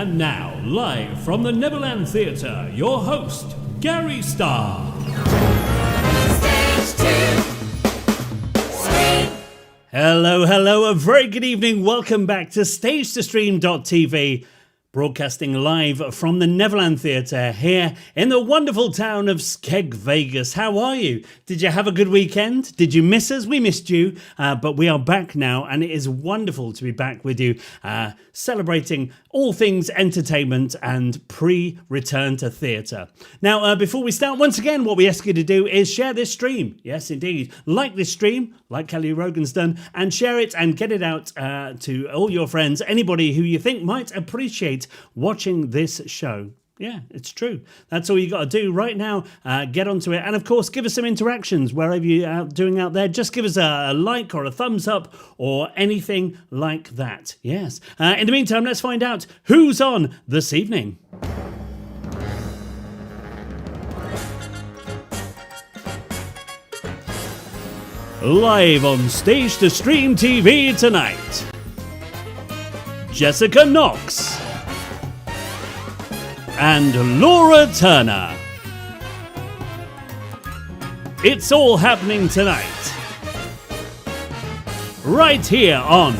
And now, live from the Neverland Theatre, your host, Gary Starr. Stage 2. Screen. Hello, a very good evening. Welcome back to StageToStream.tv, broadcasting live from the Neverland Theatre here in the wonderful town of Skeg, Vegas. How are you? Did you have a good weekend? Did you miss us? We missed you, but we are back now, and it is wonderful to be back with you, celebrating all things entertainment and pre-return to theatre. Now, before we start, once again, what we ask you to do is share this stream. Yes, indeed. Like this stream, like Kelly Rogan's done, and share it and get it out to all your friends, anybody who you think might appreciate watching this show. Yeah, it's true. That's all you got to do right now. Get onto it. And of course, give us some interactions wherever you're doing out there. Just give us a like or a thumbs up or anything like that. Yes. In the meantime, let's find out who's on this evening. Live on Stage to Stream TV tonight, Jessica Knox and Laura Turner. It's all happening tonight, right here on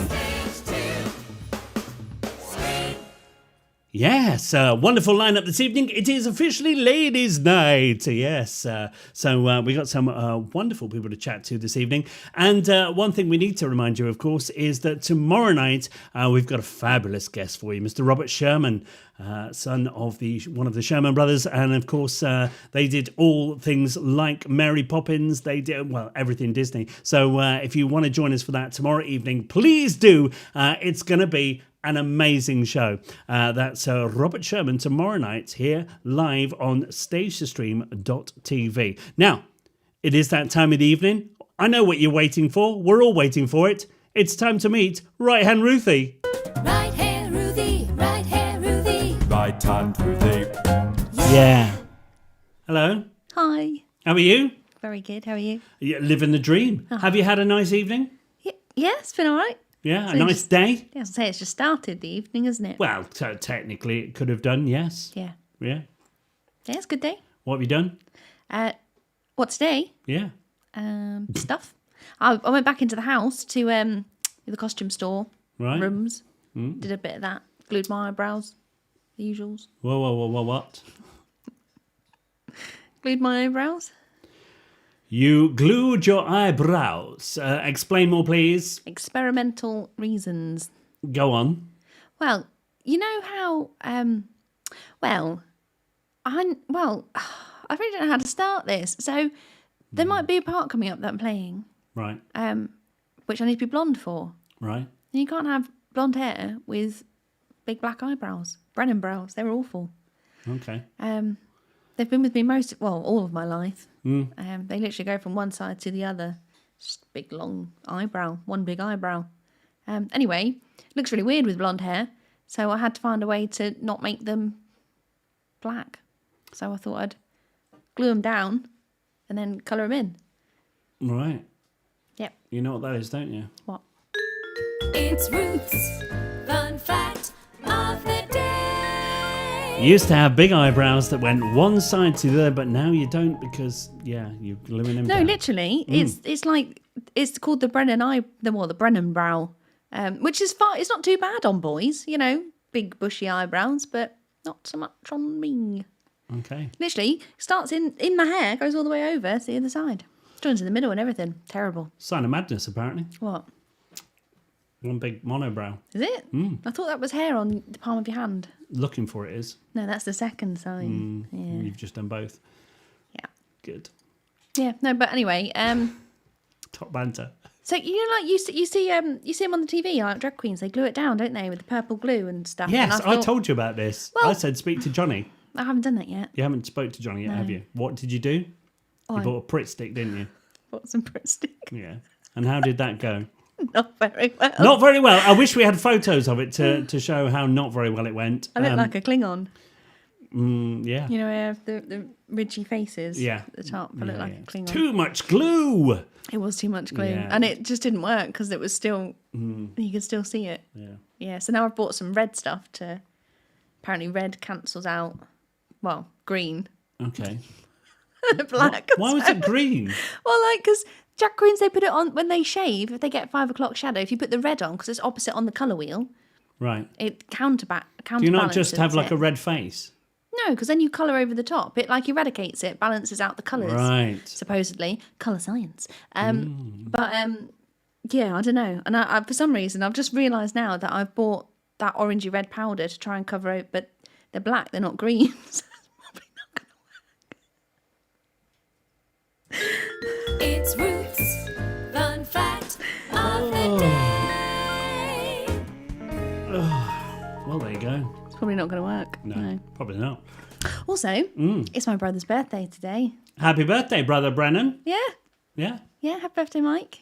Yes, wonderful lineup this evening. It is officially Ladies' Night. Yes, so we got some wonderful people to chat to this evening. And one thing we need to remind you, of course, is that tomorrow night we've got a fabulous guest for you, Mr. Robert Sherman, son of one of the Sherman brothers. And of course, they did all things like Mary Poppins. They did, well, everything Disney. So if you want to join us for that tomorrow evening, please do. It's going to be an amazing show. That's Robert Sherman tomorrow night here live on StageToStream.tv. Now, it is that time of the evening. I know what you're waiting for. We're all waiting for it. It's time to meet Right Hand Ruthie. Right hand Ruthie, right hand Ruthie. Right hand Ruthie. Yeah. Hello. Hi. How are you? Very good. How are you? You're living the dream. Oh. Have you had a nice evening? Yeah, it's been all right. Yeah, So a nice day? Yeah, I was say it's just started the evening, isn't it? Well, so technically it could have done, yes. Yeah. Yeah. Yeah, it's a good day. What have you done? What today? Yeah. Stuff. I went back into the house to the costume store Right. rooms. Did a bit of that. Glued my eyebrows. The usuals. Whoa, what? Glued my eyebrows. You glued your eyebrows. Explain more, please. Experimental reasons. Go on. Well, you know how I really don't know how to start this. So there might be a part coming up that I'm playing, Right. which I need to be blonde for. Right. And you can't have blonde hair with big black eyebrows. Brennan brows, they're awful. Okay. They've been with me all of my life. Mm. They literally go from one side to the other. Just big long eyebrow, one big eyebrow. Anyway, looks really weird with blonde hair. So I had to find a way to not make them black. So I thought I'd glue them down and then colour them in. Right. Yep. You know what that is, don't you? What? It's Ruth's fun fact of the day. You used to have big eyebrows that went one side to the other, but now you don't because, you're gluing them No, down. literally, it's called the Brennan brow, which is fine. It's not too bad on boys, big bushy eyebrows, but not so much on me. Okay. Literally starts in my hair, goes all the way over to the other side, joins in the middle and everything. Terrible. Sign of madness, apparently. What One big monobrow. is it? I thought that was hair on the palm of your hand. Looking for it is. No, that's the second sign. Yeah. You've just done both. Yeah. Good. Yeah. No, but anyway, Top banter. so you see them on the TV, like drag queens. They glue it down, don't they, with the purple glue and stuff. Yes, and I told you about this. Well- I said speak to Johnny. I haven't done that yet. You haven't spoke to Johnny yet, have you? What did you do? Oh, You I bought a Pritt stick, didn't you? bought some Pritt stick. Yeah. And how did that go? Not very well. Not very well. I wish we had photos of it to show how not very well it went. I look like a Klingon. Yeah. You know, I have the ridgy faces Yeah. at the top. I look like a Klingon. Too much glue. It was too much glue. Yeah. And it just didn't work because it was still, you could still see it. Yeah. Yeah, so now I've bought some red stuff to Apparently red cancels out, well, green. Okay. Black. Why was it green? Well, like, because Jack Greens, they put it on when they shave. If they get 5 o'clock shadow, if you put the red on, because it's opposite on the colour wheel, Right. it counterbalances. Do you not just have like a red face? No, because then you colour over the top. It like eradicates it, balances out the colours. Right. Supposedly, colour science. But yeah, I don't know. And I for some reason, I've just realised now that I've bought that orangey red powder to try and cover it, but they're black, they're not green. So it's probably not going to work. It's Ruth's fun fact of the day. Well, there you go. It's probably not going to work. No, probably not. Also, it's my brother's birthday today. Happy birthday, brother Brennan. Yeah. Yeah. Yeah, happy birthday, Mike.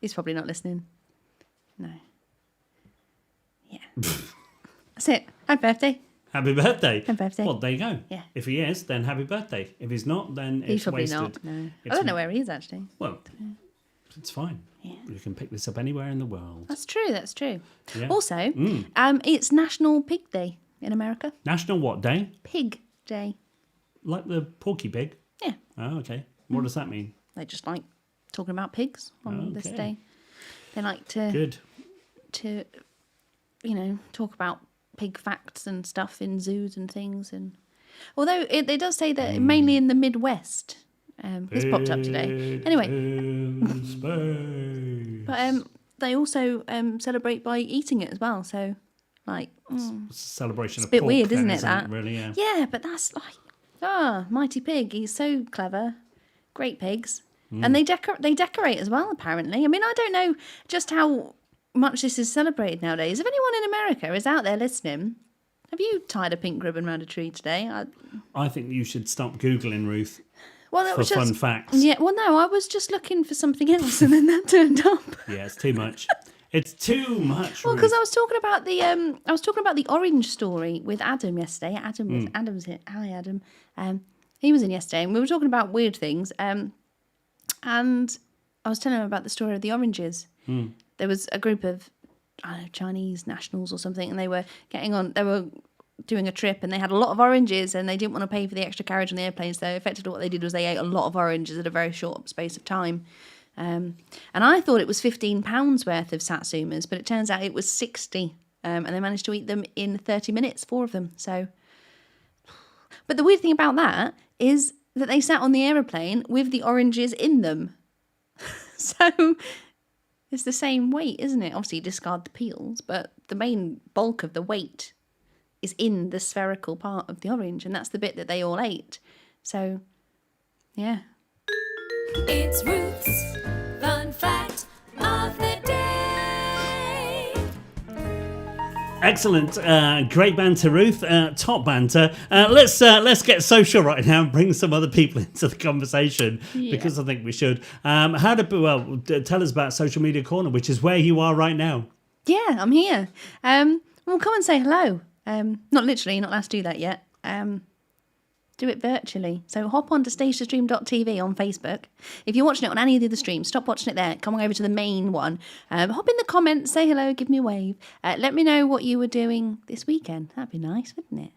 He's probably not listening. No. Yeah. That's it. Happy birthday. Happy birthday. Happy birthday. Well, there you go. Yeah. If he is, then happy birthday. If he's not, then He's it's probably wasted. not. No. I It's- don't know where he is, actually. Well, it's fine. Yeah. You can pick this up anywhere in the world. That's true. That's true. Yeah. Also, it's National Pig Day in America. National what day? Pig Day. Like the Porky Pig? Yeah. Oh, okay. What does that mean? They just like talking about pigs on this Okay. day. They like to Good. talk about pig facts and stuff in zoos and things. And although it does say that mainly in the Midwest, this popped up today. Anyway, In space. but they also celebrate by eating it as well. So, like, It's a celebration it's of a bit pork weird, then, isn't it? That Really, yeah. yeah, but that's like mighty pig. He's so clever. Great pigs, and they decorate as well. Apparently, I mean, I don't know just how much this is celebrated nowadays. If anyone in America is out there listening, have you tied a pink ribbon around a tree today? I think you should stop Googling, Ruth, Well, that for was just fun facts. yeah. Well, no, I was just looking for something else, and then that turned up. Yeah, it's too much. It's too much, Well, Ruth. because I was talking about the orange story with Adam yesterday. Adam's here. Hi, Adam. He was in yesterday, and we were talking about weird things. And I was telling him about the story of the oranges. There was a group of Chinese nationals or something, and they were They were doing a trip, and they had a lot of oranges, and they didn't want to pay for the extra carriage on the airplane. So effectively, what they did was they ate a lot of oranges at a very short space of time. And I thought it was £15 worth of satsumas, but it turns out it was 60. And they managed to eat them in 30 minutes, 4 of them. So, but the weird thing about that is that they sat on the aeroplane with the oranges in them. So it's the same weight, isn't it? Obviously, you discard the peels, but the main bulk of the weight is in the spherical part of the orange, and that's the bit that they all ate. So, yeah. It's Ruth's fun fact of the day. Excellent. Great banter, Ruth. Top banter. Let's get social right now and bring some other people into the conversation because I think we should. Tell us about Social Media Corner, which is where you are right now. Yeah, I'm here. Well, come and say hello. Not literally, you're not allowed to do that yet. Do it virtually. So hop on to stagetostream.tv on Facebook. If you're watching it on any of the other streams, stop watching it there. Come on over to the main one. Hop in the comments, say hello, give me a wave. Let me know what you were doing this weekend. That'd be nice, wouldn't it?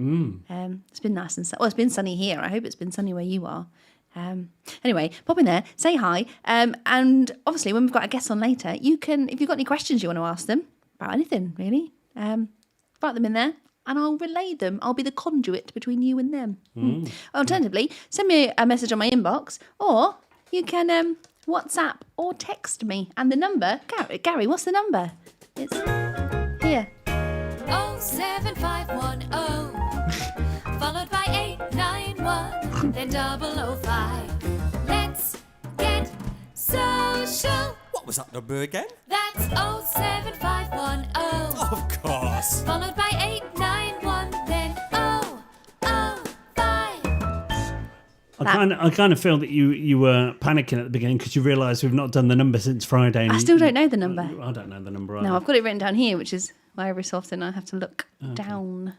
It's been nice and it's been sunny here. I hope it's been sunny where you are. Anyway, pop in there, say hi. And obviously, when we've got a guest on later, you can, if you've got any questions you want to ask them about anything, really, write them in there. And I'll relay them. I'll be the conduit between you and them. Alternatively, send me a message on my inbox, or you can WhatsApp or text me. And the number, Gary, what's the number? It's here. 07510 followed by 891 then 005. Let's get social. What was that number again? That's 07510 Of course. followed by 891 then 005. I kind of feel that you were panicking at the beginning because you realised we've not done the number since Friday. And I still don't know the number. I don't know the number either. No, I've got it written down here, which is why every so often I have to look down.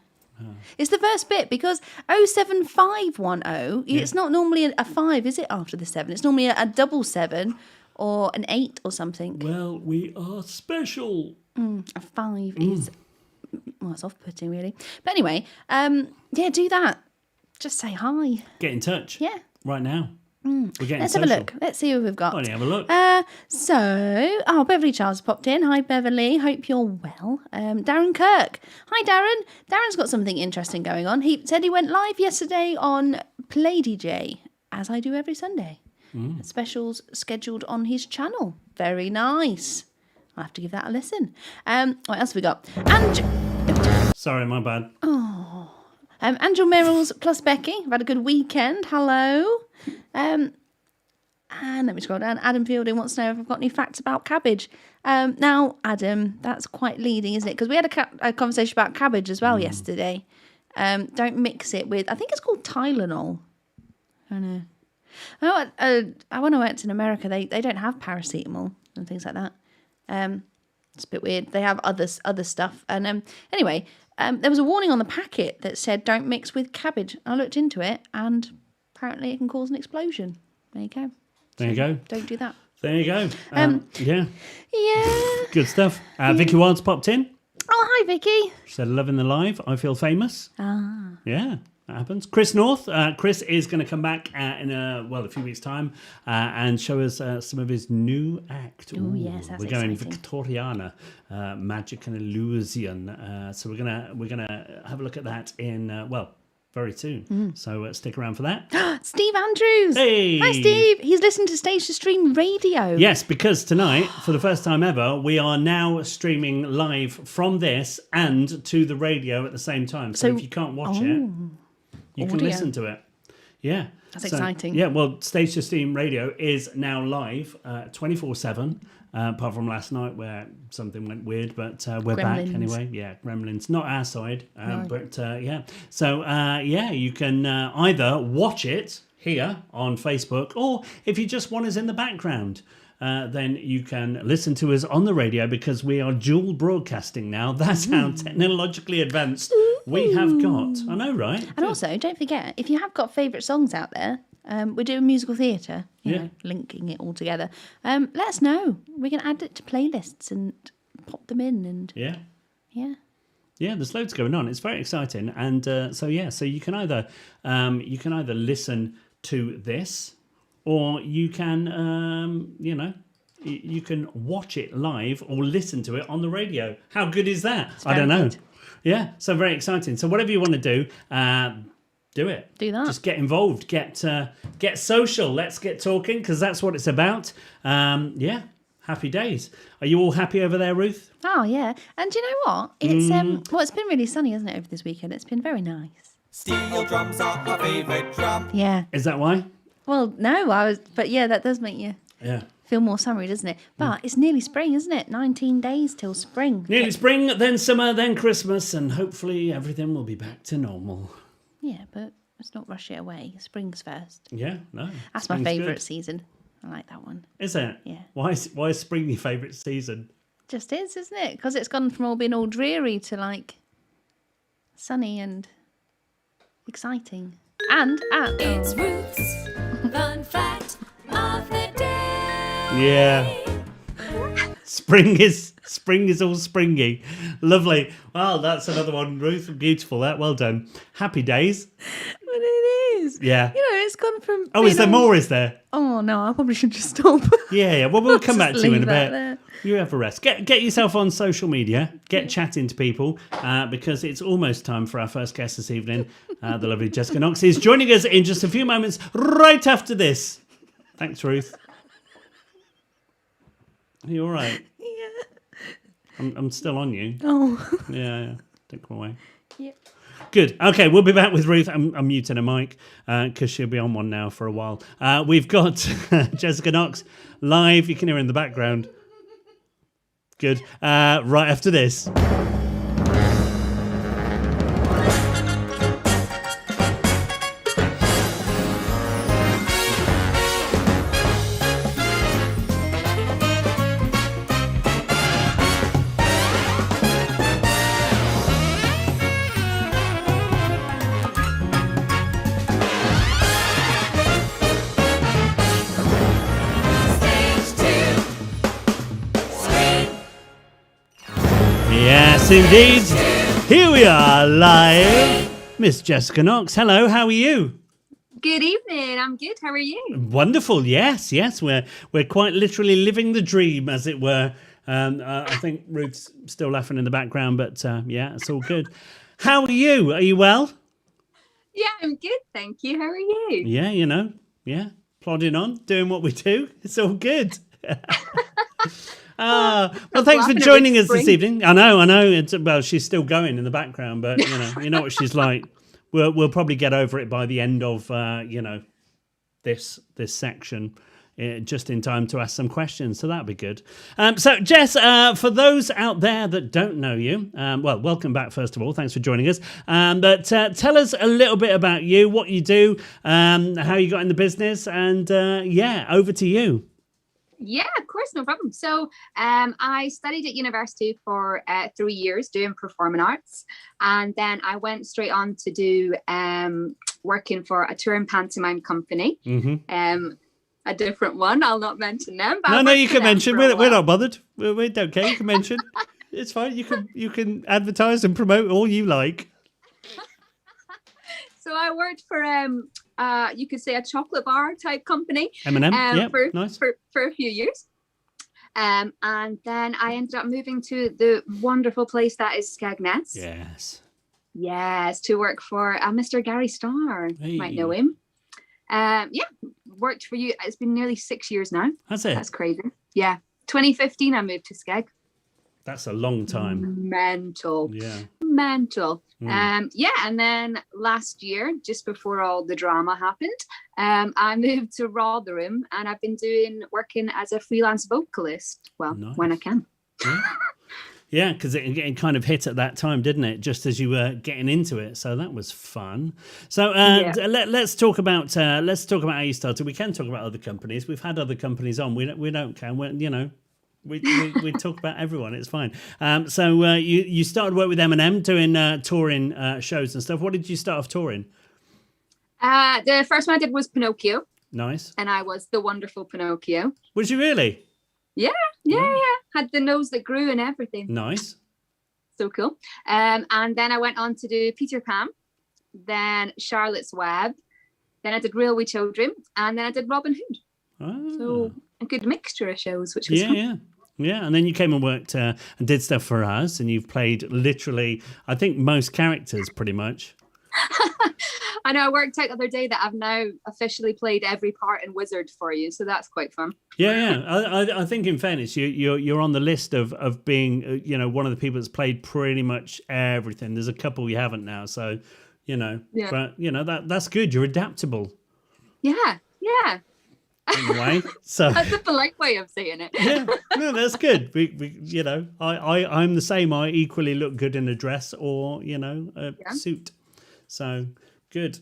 It's the first bit because 07510, it's not normally a 5, is it, after the 7? It's normally a double 7 or an 8 or something. Well, we are special. A 5 is well, it's off-putting really. But anyway, yeah, do that. Just say hi. Get in touch. Yeah. Right now. We're getting Let's social. have a look. Let's see who we've got. Why don't you have a look? Beverly Charles popped in. Hi, Beverly. Hope you're well. Darren Kirk. Hi, Darren. Darren's got something interesting going on. He said he went live yesterday on Play DJ, as I do every Sunday. Specials scheduled on his channel. Very nice. I'll have to give that a listen. What else have we got? Sorry, my bad. Angel Merrills plus Becky. I've had a good weekend. Hello. And let me scroll down. Adam Fielding wants to know if I've got any facts about cabbage. Now, Adam, that's quite leading, isn't it? Because we had a conversation about cabbage as well yesterday. Don't mix it with, I think it's called Tylenol. I know. When I worked in America, they don't have paracetamol and things like that. It's a bit weird. They have other stuff. And anyway, there was a warning on the packet that said don't mix with cabbage. I looked into it, and apparently it can cause an explosion. There you go. There you go. Don't do that. There you go. Yeah. Yeah. Good stuff. Vicky Wild's popped in. Oh, hi, Vicky. She said, loving the live. I feel famous. Ah. Yeah. That happens. Chris North. Chris is going to come back in a few weeks' time and show us some of his new act. Oh, yes, that's we're going exciting. Victoriana, magic and illusion. So we're gonna have a look at that in very soon. So stick around for that. Steve Andrews. Hey. Hi, Steve. He's listened to Stage to Stream Radio. Yes, because tonight, for the first time ever, we are now streaming live from this and to the radio at the same time. So if you can't watch it, you can audio. listen to it. Yeah. That's exciting. Yeah, well, Stage to Stream Radio is now live 24/7, apart from last night where something went weird, but we're back Gremlins. anyway. Yeah, Gremlins. Not our side, No. but yeah. So, you can either watch it here on Facebook, or if you just want us in the background, then you can listen to us on the radio because we are dual broadcasting now. That's how technologically advanced we have got. I know, right? And also, don't forget, if you have got favourite songs out there, we're doing musical theatre, you know, linking it all together. Let us know. We can add it to playlists and pop them in, and Yeah. yeah. Yeah, there's loads going on. It's very exciting, and so you can either listen to this, or you can you can watch it live or listen to it on the radio. How good is that? I don't know. good. Yeah, so very exciting. So whatever you want to do it. Do that. Just get involved. Get social. Let's get talking, because that's what it's about. Happy days. Are you all happy over there, Ruth? Oh, yeah. And do you know what? It's it's been really sunny, hasn't it, over this weekend? It's been very nice. Steel drums are our favourite drum. Yeah. Is that why? Well, no, but yeah, that does make you feel more summery, doesn't it? But it's nearly spring, isn't it? 19 days till spring. Nearly spring, then summer, then Christmas, and hopefully everything will be back to normal. Yeah, but let's not rush it away. Spring's first. Yeah, no. That's my spring's favourite good. season. I like that one. Is it? Yeah. Why is spring your favourite season? Just is, isn't it? Because it's gone from all being all dreary to like sunny and exciting. And It's Ruth's fun fact of the day. Yeah. Spring is all springy. Lovely. Well, that's another one, Ruth. Beautiful. That. Well done. Happy days. but it is. Yeah. You know, it's gone from. Oh, is there more? Is there? Oh no, I probably should just stop. Yeah. Well, we'll come back Just to you in a leave that bit. there. You have a rest. Get yourself on social media. Get chatting to people because it's almost time for our first guest this evening. The lovely Jessica Knox is joining us in just a few moments, right after this. Thanks, Ruth. Are you all right? Yeah. I'm still on you. Oh. Yeah. Don't come away. Yeah. Good. Okay, we'll be back with Ruth. I'm muting her mic because she'll be on one now for a while. We've got Jessica Knox live. You can hear her in the background. Good. Right after this. Stage 2. Screen. Yes, indeed. Here we are live. Miss Jessica Knox, hello, how are you? Good evening. I'm good. How are you? Wonderful, yes. We're quite literally living the dream, as it were. I think Ruth's still laughing in the background, but yeah, it's all good. How are you? Are you well? Yeah, I'm good. Thank you. How are you? Yeah, plodding on, doing what we do. It's all good. Well, thanks for joining us this evening. I know. Well, she's still going in the background, but you know what she's like. We'll probably get over it by the end of this section, just in time to ask some questions. So that'll be good. So Jess, for those out there that don't know you, well, welcome back first of all. Thanks for joining us. But tell us a little bit about you, what you do, how you got in the business, and yeah, over to you. Yeah, of course, no problem. So I studied at university for 3 years doing performing arts. And then I went straight on to do working for a tour and pantomime company. Mm-hmm. A different one. I'll not mention them. But No, you can mention. We're not bothered. We don't care. You can mention. It's fine. You can advertise and promote all you like. So I worked for you could say a chocolate bar type company. M&M, nice. for a few years. And then I ended up moving to the wonderful place that is Skegness. Yes, to work for Mr. Gary Starr. Hey. You might know him. Worked for you. It's been nearly 6 years now. That's it. That's crazy. Yeah. 2015, I moved to Skeg. That's a long time. Mental. Yeah. Mental. And then last year, just before all the drama happened, I moved to Rotherham, and I've been working as a freelance vocalist. Well, nice. When I can. Yeah, because it kind of hit at that time, didn't it? Just as you were getting into it, so that was fun. So let's talk about how you started. We can talk about other companies. We've had other companies on. We don't care. We talk about everyone. It's fine. So you started work with M&M doing touring shows and stuff. What did you start off touring? The first one I did was Pinocchio. Nice. And I was the wonderful Pinocchio. Was you really? Yeah. Had the nose that grew and everything. Nice. So cool. And then I went on to do Peter Pan, then Charlotte's Web, then I did Railway Children, and then I did Robin Hood. Oh. So a good mixture of shows, which was fun. Yeah, and then you came and worked and did stuff for us, and you've played literally, I think, most characters pretty much. I know, I worked out the other day that I've now officially played every part in Wizard for you, so that's quite fun. Yeah. I think, in fairness, you're on the list of being, one of the people that's played pretty much everything. There's a couple you haven't now, so but that's good. You're adaptable. Yeah. In a way, so that's a polite way of saying it. Yeah, no, that's good. I'm the same. I equally look good in a dress or a suit. So good.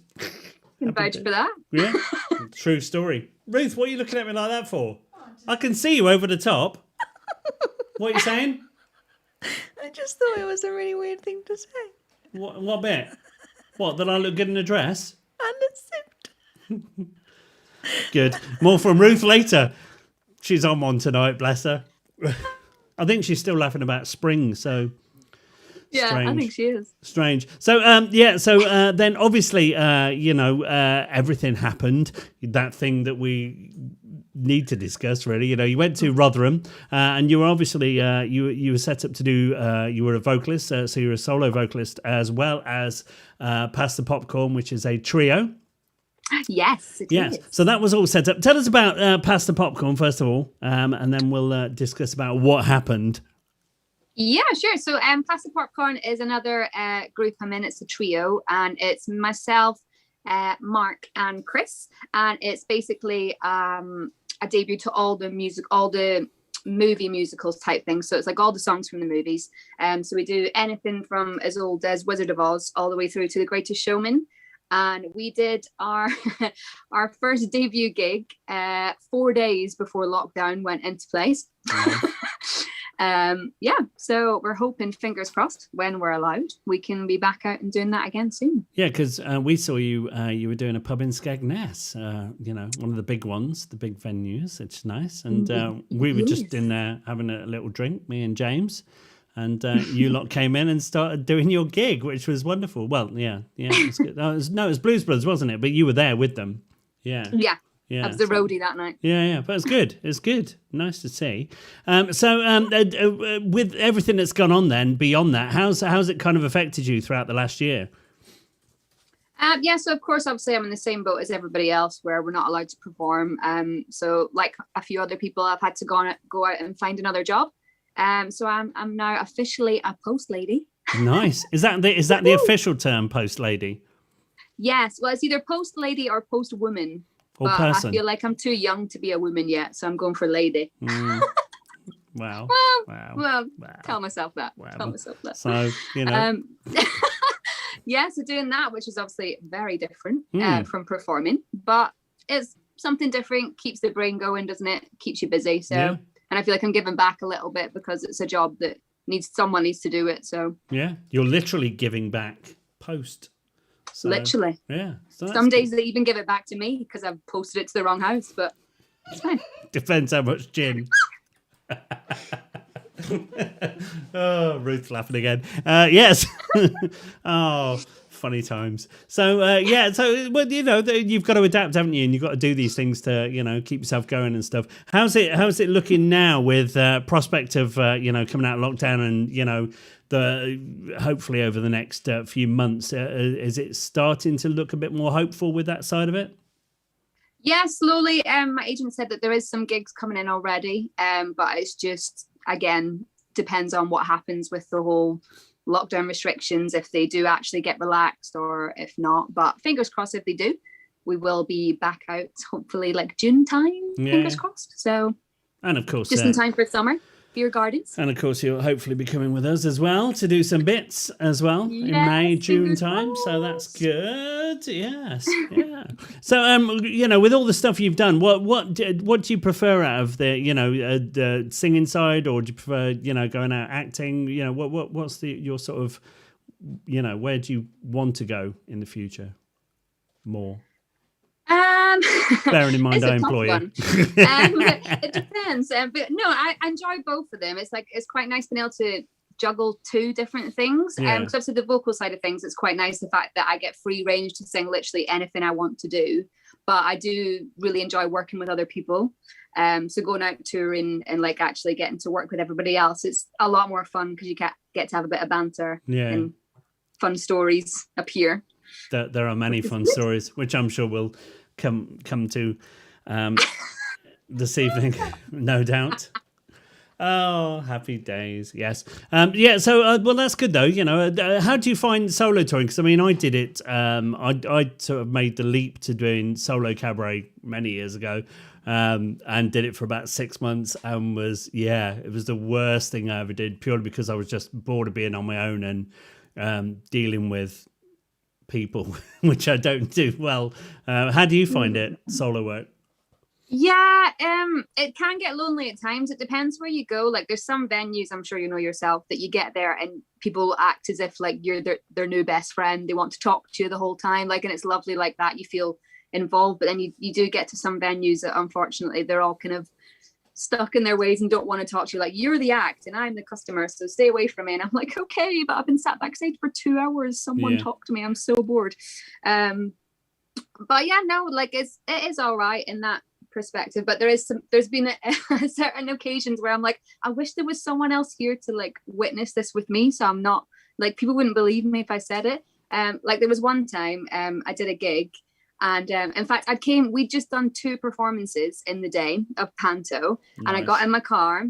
Can vouch for that. Yeah, true story. Ruth, what are you looking at me like that for? I can see you over the top. What are you saying? I just thought it was a really weird thing to say. What bit? What, that I look good in a dress? And a suit. Good. More from Ruth later. She's on one tonight, bless her. I think she's still laughing about spring, so... Yeah, strange. I think she is. Strange. So, then obviously, everything happened. That thing that we need to discuss, really. You went to Rotherham, and you were obviously, you were set up to do, you were a vocalist, so you were a solo vocalist, as well as Pass the Popcorn, which is a trio. Yes, it is. So that was all set up. Tell us about Pass the Popcorn, first of all, and then we'll discuss about what happened. Yeah, sure. So Pass the Popcorn is another group I'm in. It's a trio, and it's myself, Mark, and Chris. And it's basically a debut to all the movie musicals type thing. So it's like all the songs from the movies. So we do anything from as old as Wizard of Oz all the way through to The Greatest Showman. And we did our our first debut gig 4 days before lockdown went into place. So we're hoping, fingers crossed, when we're allowed, we can be back out and doing that again soon. Yeah, because we saw you you were doing a pub in Skegness, one of the big ones, the big venues. It's nice. And we were just in there having a little drink, me and James. And you lot came in and started doing your gig, which was wonderful. Well, yeah, it was good. It was Blues Brothers, wasn't it? But you were there with them. Yeah. I was the roadie that night. Yeah, but it's good. It's good. Nice to see. With everything that's gone on then, beyond that, how's it kind of affected you throughout the last year? So of course, obviously, I'm in the same boat as everybody else, where we're not allowed to perform. So like a few other people, I've had to go out and find another job. So I'm now officially a post lady. Nice. Is that the official term, post lady? Yes. Well, it's either post lady or post woman. Or but person. I feel like I'm too young to be a woman yet, so I'm going for lady. Wow. Well, tell myself that. Wow. Tell myself that. So, So doing that, which is obviously very different from performing, but it's something different, keeps the brain going, doesn't it? Keeps you busy. So, and I feel like I'm giving back a little bit because it's a job that someone needs to do it. So yeah, you're literally giving back post. So, literally. Yeah. So some days they even give it back to me because I've posted it to the wrong house, but it's fine. Depends how much gin. Oh, Ruth's laughing again. Yes. Oh, funny times. So well, you've got to adapt, haven't you? And you've got to do these things to keep yourself going and stuff. How's it looking now with prospect of coming out of lockdown and hopefully over the next few months? Is it starting to look a bit more hopeful with that side of it? Yeah, slowly. My agent said that there is some gigs coming in already, but it's just, again, depends on what happens with the whole lockdown restrictions, if they do actually get relaxed or if not. But fingers crossed, if they do, we will be back out hopefully like June time. Fingers crossed. So, and of course, just in time for summer. Beer gardens. And of course, you'll hopefully be coming with us as well to do some bits as well in May, June time. So that's good. Yes, yeah. So with all the stuff you've done, what do you prefer out of the singing side, or do you prefer going out acting? What's your sort of where do you want to go in the future more? Bearing in mind I employ you. It depends. But no, I enjoy both of them. It's quite nice being able to juggle two different things. Because obviously the vocal side of things, it's quite nice the fact that I get free range to sing literally anything I want to do. But I do really enjoy working with other people. So going out touring and like actually getting to work with everybody else, it's a lot more fun because you get to have a bit of banter and fun stories appear. There are many fun stories, which I'm sure we'll come to this evening, no doubt. Oh, happy days. Yes. So, well, that's good though. How do you find solo touring? Because I mean, I did it. I sort of made the leap to doing solo cabaret many years ago, and did it for about 6 months, and it was the worst thing I ever did, purely because I was just bored of being on my own and dealing with people, which I don't do well. How do you find it, solo work? Yeah, it can get lonely at times. It depends where you go. Like there's some venues, I'm sure you know yourself, that you get there and people act as if like you're their new best friend. They want to talk to you the whole time, and it's lovely like that. You feel involved, but then you do get to some venues that unfortunately they're all kind of stuck in their ways and don't want to talk to you. Like, you're the act and I'm the customer, so stay away from me. And I'm like, okay, but I've been sat backstage for 2 hours. Someone talk to me. I'm so bored. But yeah, no, like it is all right in that perspective. But there's been certain occasions where I'm like, I wish there was someone else here to like witness this with me. So I'm not like, people wouldn't believe me if I said it. Like there was one time I did a gig. And in fact, we'd just done 2 performances in the day of Panto. Nice. And I got in my car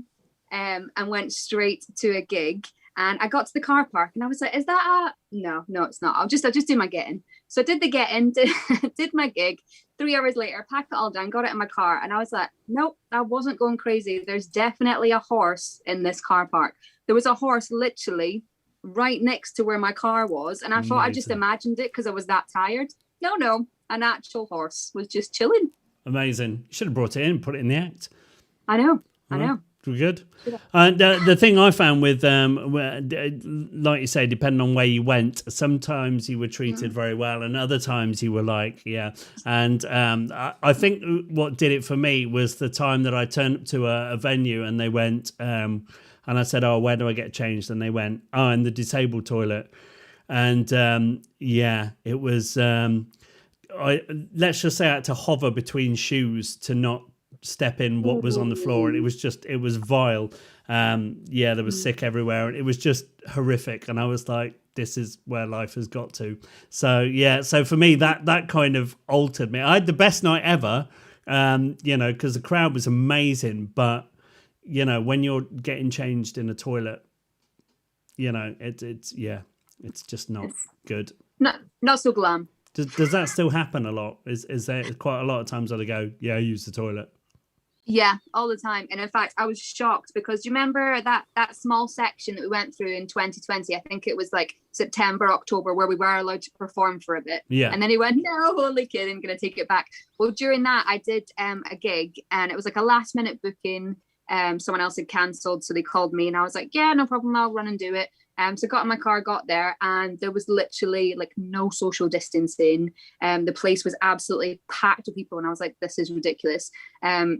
and went straight to a gig. And I got to the car park and I was like, is that no, it's not. I'll just do my get-in. So I did the get-in, did my gig. 3 hours later, packed it all down, got it in my car. And I was like, nope, I wasn't going crazy. There's definitely a horse in this car park. There was a horse literally right next to where my car was. And I thought I just imagined it because I was that tired. No. An actual horse was just chilling. Amazing. You should have brought it in, put it in the act. I know. Good. The thing I found with, like you say, depending on where you went, sometimes you were treated very well, and other times you were like, yeah. And I think what did it for me was the time that I turned up to a venue and they went, and I said, "Oh, where do I get changed?" And they went, "Oh, in the disabled toilet." And it was. Let's just say I had to hover between shoes to not step in what was on the floor, and it was vile. There was sick everywhere, and it was just horrific, and I was like, this is where life has got to. So for me, that kind of altered me. I had the best night ever, because the crowd was amazing, but when you're getting changed in a toilet, it's just not good. Not so glam. Does that still happen a lot? Is there quite a lot of times where they go, yeah, I use the toilet? Yeah, all the time. And in fact, I was shocked because do you remember that small section that we went through in 2020? I think it was like September, October, where we were allowed to perform for a bit. Yeah. And then he went, no, only kidding, going to take it back. Well, during that, I did a gig and it was like a last minute booking. Someone else had cancelled. So they called me and I was like, yeah, no problem. I'll run and do it. So I got in my car, got there, and there was literally like no social distancing. The place was absolutely packed with people, and I was like, this is ridiculous.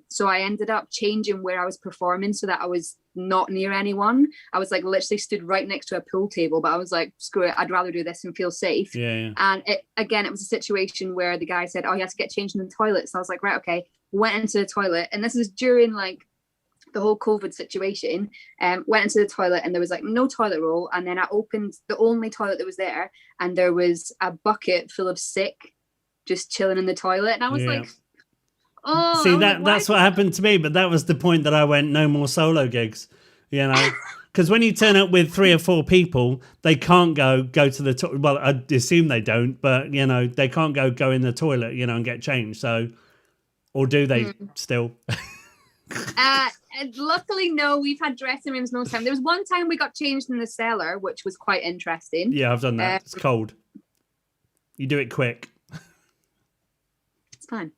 So I ended up changing where I was performing so that I was not near anyone. I was like literally stood right next to a pool table, but I was like, screw it, I'd rather do this and feel safe. Yeah. And it was a situation where the guy said, oh, he has to get changed in the toilet. So I was like, right, okay. Went into the toilet, and this is during like the whole COVID situation. Went into the toilet and there was like no toilet roll, and then I opened the only toilet that was there and there was a bucket full of sick just chilling in the toilet, and I was like, oh. See, that's what happened to me, but that was the point that I went, no more solo gigs, because when you turn up with 3 or 4 people, they can't go to the toilet. Well, I assume they don't, but they can't go in the toilet and get changed. So, or do they still? Luckily, no. We've had dressing rooms most time. There was one time we got changed in the cellar, which was quite interesting. Yeah, I've done that. It's cold. You do it quick. It's fine.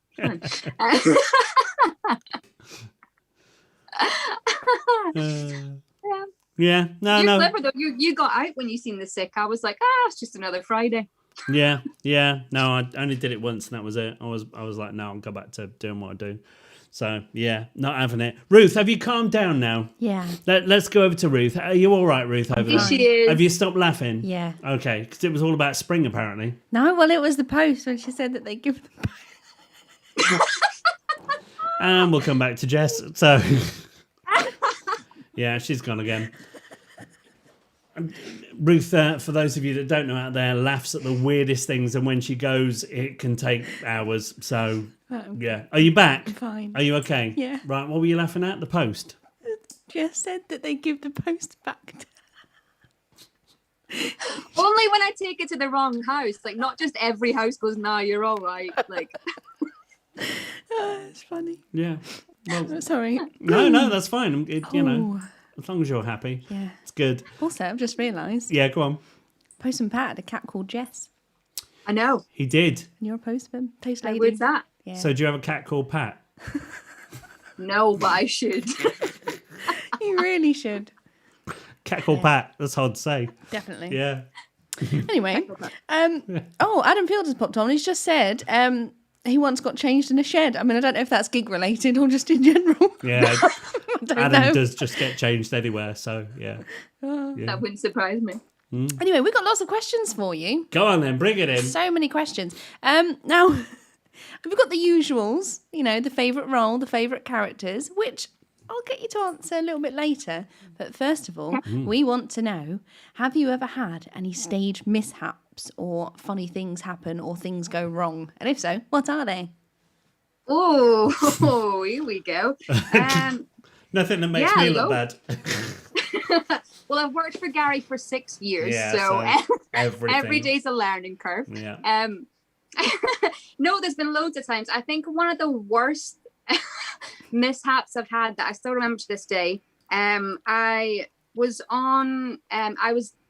Yeah. No. You're clever though. You got out when you seen the sick. I was like, it's just another Friday. Yeah. No, I only did it once, and that was it. I was like, no, I'll go back to doing what I do. So, yeah, not having it. Ruth, have you calmed down now? Yeah. Let's go over to Ruth. Are you all right, Ruth, over there? She is. Have you stopped laughing? Yeah. Okay, because it was all about spring, apparently. No, well, it was the post when she said that they give them. And we'll come back to Jess. So, yeah, she's gone again. Ruth, for those of you that don't know out there, laughs at the weirdest things, and when she goes, it can take hours. So, yeah. Are you back? I'm fine. Are you okay? Yeah. Right, what were you laughing at? The post? Jess said that they give the post back. Only when I take it to the wrong house. Like, not just every house goes, nah, you're all right. Like, It's funny. Yeah. Well, Sorry. no, that's fine. As long as you're happy. Yeah. It's good. Also, I've just realised. Yeah, go on. Postman Pat had a cat called Jess. I know. He did. And you're a postman. Post lady. Where's that? Yeah. So do you have a cat called Pat? No, but I should. You really should. Cat called Pat. That's hard to say. Definitely. Yeah. Anyway. Adam Field has popped on. He's just said he once got changed in a shed. I mean, I don't know if that's gig related or just in general. Yeah. Adam know. does just get changed anywhere. So, yeah. That wouldn't surprise me. Anyway, we've got lots of questions for you. Go on then. Bring it in. So many questions. Now, we've got the usuals, the favourite role, the favourite characters, which I'll get you to answer a little bit later. But first of all, we want to know, have you ever had any stage mishaps or funny things happen or things go wrong? And if so, what are they? Oh, here we go. Nothing that makes me look bad. Well, I've worked for Gary for 6 years, Yeah, so every every day's a learning curve. Yeah. No, there's been loads of times. I think one of the worst mishaps I've had that I still remember to this day. I was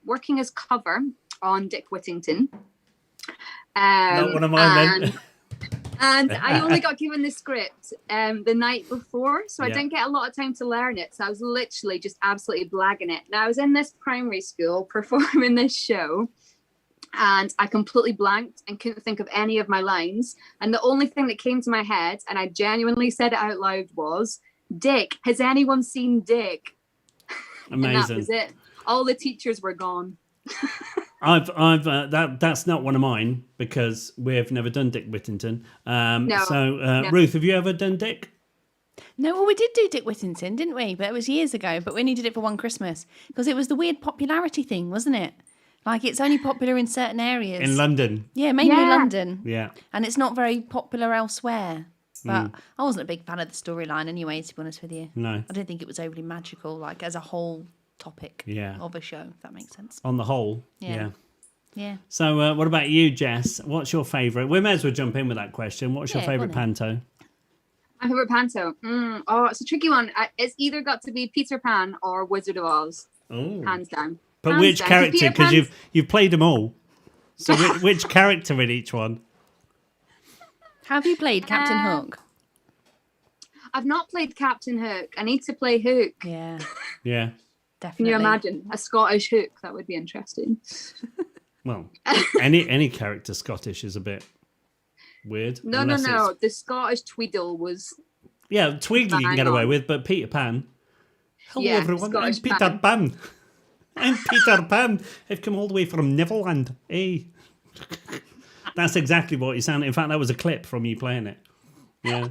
working as cover on Dick Whittington. Not one of mine then. And I only got given the script the night before, so I Yeah. didn't get a lot of time to learn it. So I was literally just absolutely blagging it. Now I was in this primary school performing this show, and I completely blanked and couldn't think of any of my lines. And the only thing that came to my head, and I genuinely said it out loud, was, Dick. Has anyone seen Dick? And that Amazing. was it. All the teachers were gone. That's not one of mine because we've never done Dick Whittington. No. So, Ruth, have you ever done Dick? No, well, we did do Dick Whittington, didn't we? But it was years ago. But we only did it for one Christmas because it was the weird popularity thing, wasn't it? Like, it's only popular in certain areas. In London. Yeah, mainly Yeah. London. Yeah. And it's not very popular elsewhere. But I wasn't a big fan of the storyline anyway, to be honest with you. No. I didn't think it was overly magical, like, as a whole topic Yeah. of a show, if that makes sense. On the whole. Yeah. Yeah. So, what about you, Jess? What's your favourite? We may as well jump in with that question. What's your Yeah, favourite go on panto? My favorite panto. Oh, it's a tricky one. It's either got to be Peter Pan or Wizard of Oz, Oh. hands down. But Hands which down. character? Peter Because Pan's- you've played them all. So which character in each one? Have you played Captain Hook? I've not played Captain Hook. I need to play Hook. Yeah, Yeah. definitely. Can you imagine a Scottish Hook? That would be interesting. Well, any character Scottish is a bit weird. No. unless it's- The Scottish Tweedle was. Yeah, Tweedle you can Bang get away on. with, but Peter Pan. Hello, Yeah, everyone. Scottish I'm Peter Pan. I'm Peter Pan. I've come all the way from Neverland. Hey. That's exactly what you sound. In fact, that was a clip from you playing it. Yeah.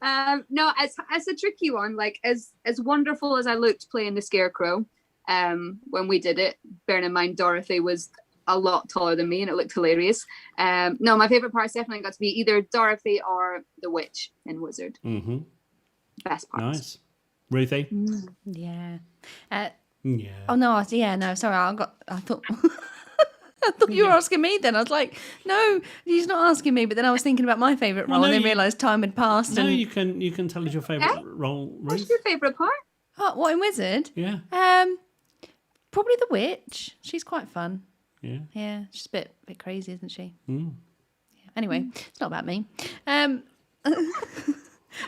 No, it's a tricky one. Like as wonderful as I looked playing the Scarecrow, when we did it, bearing in mind Dorothy was a lot taller than me and it looked hilarious. No, my favorite parts definitely got to be either Dorothy or the witch in Wizard. Mm-hmm. Best parts. Nice. Ruthie? Yeah. Yeah. Oh no, sorry, I thought I thought you were asking me then. I was like, no, he's not asking me. But then I was thinking about my favourite role no, and then you- realised time had passed. No, and you can tell us your favourite role, What's Ruth. your favorite part? oh, what in Wizard? Yeah. Probably the witch. She's quite fun. Yeah. Yeah, she's a bit crazy, isn't she? Mm. Yeah. Anyway, it's not about me.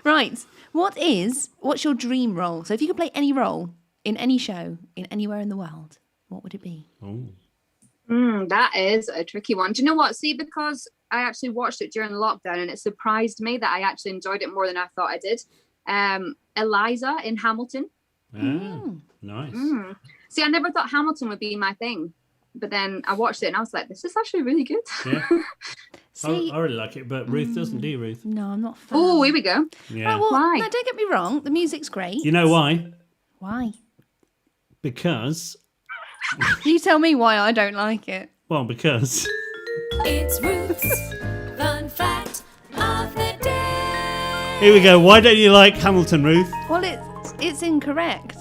Right. What's your dream role? So if you could play any role in any show, in anywhere in the world, what would it be? Oh. That is a tricky one. Do you know what? See, because I actually watched it during lockdown and it surprised me that I actually enjoyed it more than I thought I did. Eliza in Hamilton. Ah, nice. See, I never thought Hamilton would be my thing. But then I watched it and I was like, this is actually really good. Yeah. See, I really like it, but Ruth doesn't, do you, Ruth? no, I'm not a fan. Oh, here we go. Yeah. Right, well, Why? no, don't get me wrong. The music's great. You know why? Why? Because, You tell me why I don't like it. because It's Ruth's Fun Fact of the Day. here we go. Why don't you like Hamilton, Ruth? Well, it's incorrect.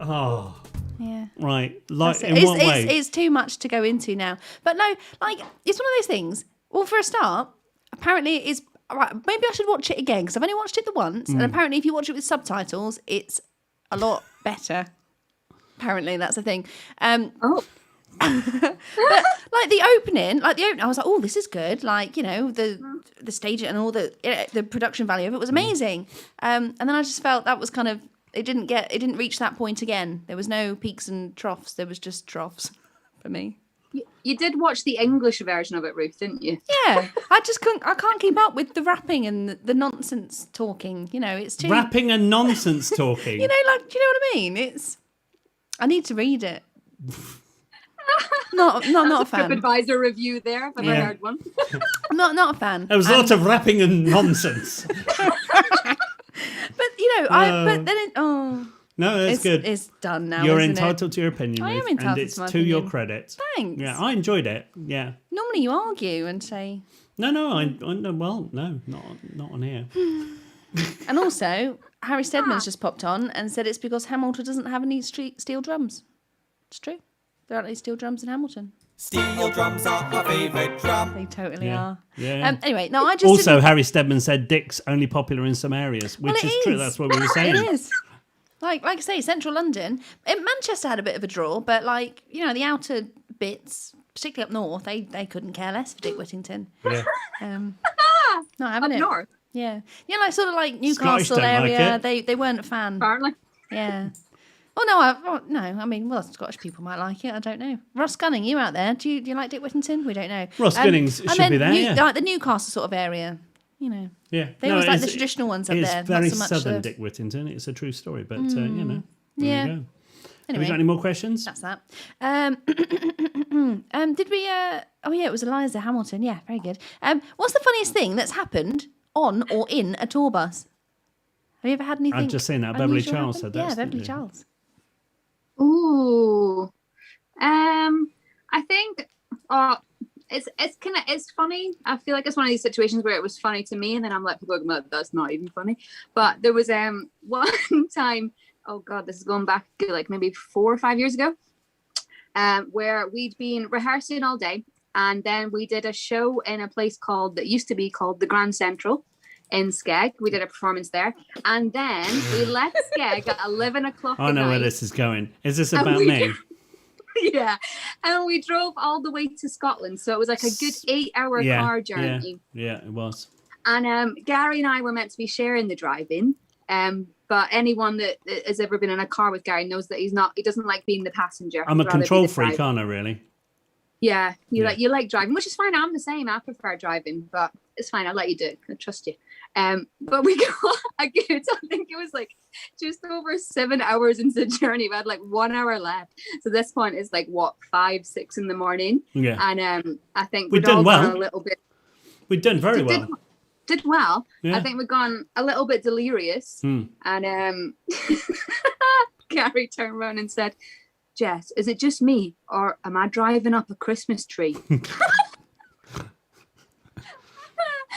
Oh, Yeah. right. Like, That's it. in what way? It's too much to go into now. But no, like, it's one of those things. Well, for a start, apparently it's... Right, maybe I should watch it again, because I've only watched it the once, and apparently if you watch it with subtitles, it's a lot better. Apparently, that's the thing. Oh, But like the opening, I was like, oh, this is good. Like, you know, the stage and all the production value of it was amazing. And then I just felt that was kind of, it didn't reach that point again. There was no peaks and troughs. There was just troughs for me. you did watch the English version of it, Ruth, didn't you? Yeah, I can't keep up with the rapping and the nonsense talking. You know, it's too, Rapping and nonsense talking. you know, like, do you know what I mean? I need to read it. Not a fan. TripAdvisor review there, if I've ever Yeah. heard one. I'm not a fan. There was lots of rapping and nonsense. But you know, but then No, that's good. It's done now. You're isn't entitled to your opinion, I am Ruth, entitled and it's to my to your opinion. credit. Thanks. Yeah, I enjoyed it. Yeah. Normally you argue and say, No, well, no, not on here. and also Harry Steadman's just popped on and said it's because Hamilton doesn't have any steel drums. It's true. There aren't any steel drums in Hamilton. Steel drums are our favourite drum. They totally Yeah. are. Yeah. Anyway, no, I just Also, didn't- Harry Steadman said Dick's only popular in some areas, which Well, it is true. is. That's what we were saying. It is. Like I say, central London. Manchester had a bit of a draw, but like, you know, the outer bits, particularly up north, they couldn't care less for Dick Whittington. Yeah. Not having Up it. north, Yeah. Yeah, like sort of like Scottish Newcastle don't like area. it. They weren't a fan. apparently. Yeah. No. I mean, well, Scottish people might like it. I don't know. Ross Gunning, you out there? Do you like Dick Whittington? We don't know. Ross Gunnings I should meant be there, yeah. like the Newcastle sort of area. You know. Yeah. They always like the traditional ones up there. It's very not so much southern the... Dick Whittington. It's a true story, but, you know, there Yeah. you go. Anyway, Have you got any more questions? that's that. Did we... oh, yeah, it was Eliza Hamilton. Yeah, very good. What's the funniest thing that's happened on or in a tour bus? Have you ever had anything I've just seen that. Beverly unusual Charles happen? said that. Yeah, Beverly didn't you? Charles. Ooh. I think it's funny. I feel like it's one of these situations where it was funny to me, and then I'm like, people are like, "No, that's not even funny." But there was one time, oh god, this is going back like maybe 4 or 5 years ago, where we'd been rehearsing all day, and then we did a show in a place that used to be called the Grand Central in Skeg. We did a performance there, and then we left Skeg at 11 o'clock. I know where this is going. Is this about me? Yeah, and we drove all the way to Scotland, so it was like a good 8-hour car journey. Yeah, it was. And Gary and I were meant to be sharing the driving, but anyone that has ever been in a car with Gary knows that he doesn't like being the passenger. I'm a He'd rather be control the freak, driver. aren't I, really? Yeah, you Yeah. like driving, which is fine. I'm the same. I prefer driving, but it's fine. I'll let you do it. I trust you. But we got a good, I think it was like just over 7 hours into the journey. We had like 1 hour left. So this point is like 5, 6 in the morning. Yeah. And I think We'd done all well. gone a little bit. We've done very well. Did well. Yeah. I think we've gone a little bit delirious. And Gary turned around and said, "Jess, is it just me, or am I driving up a Christmas tree?"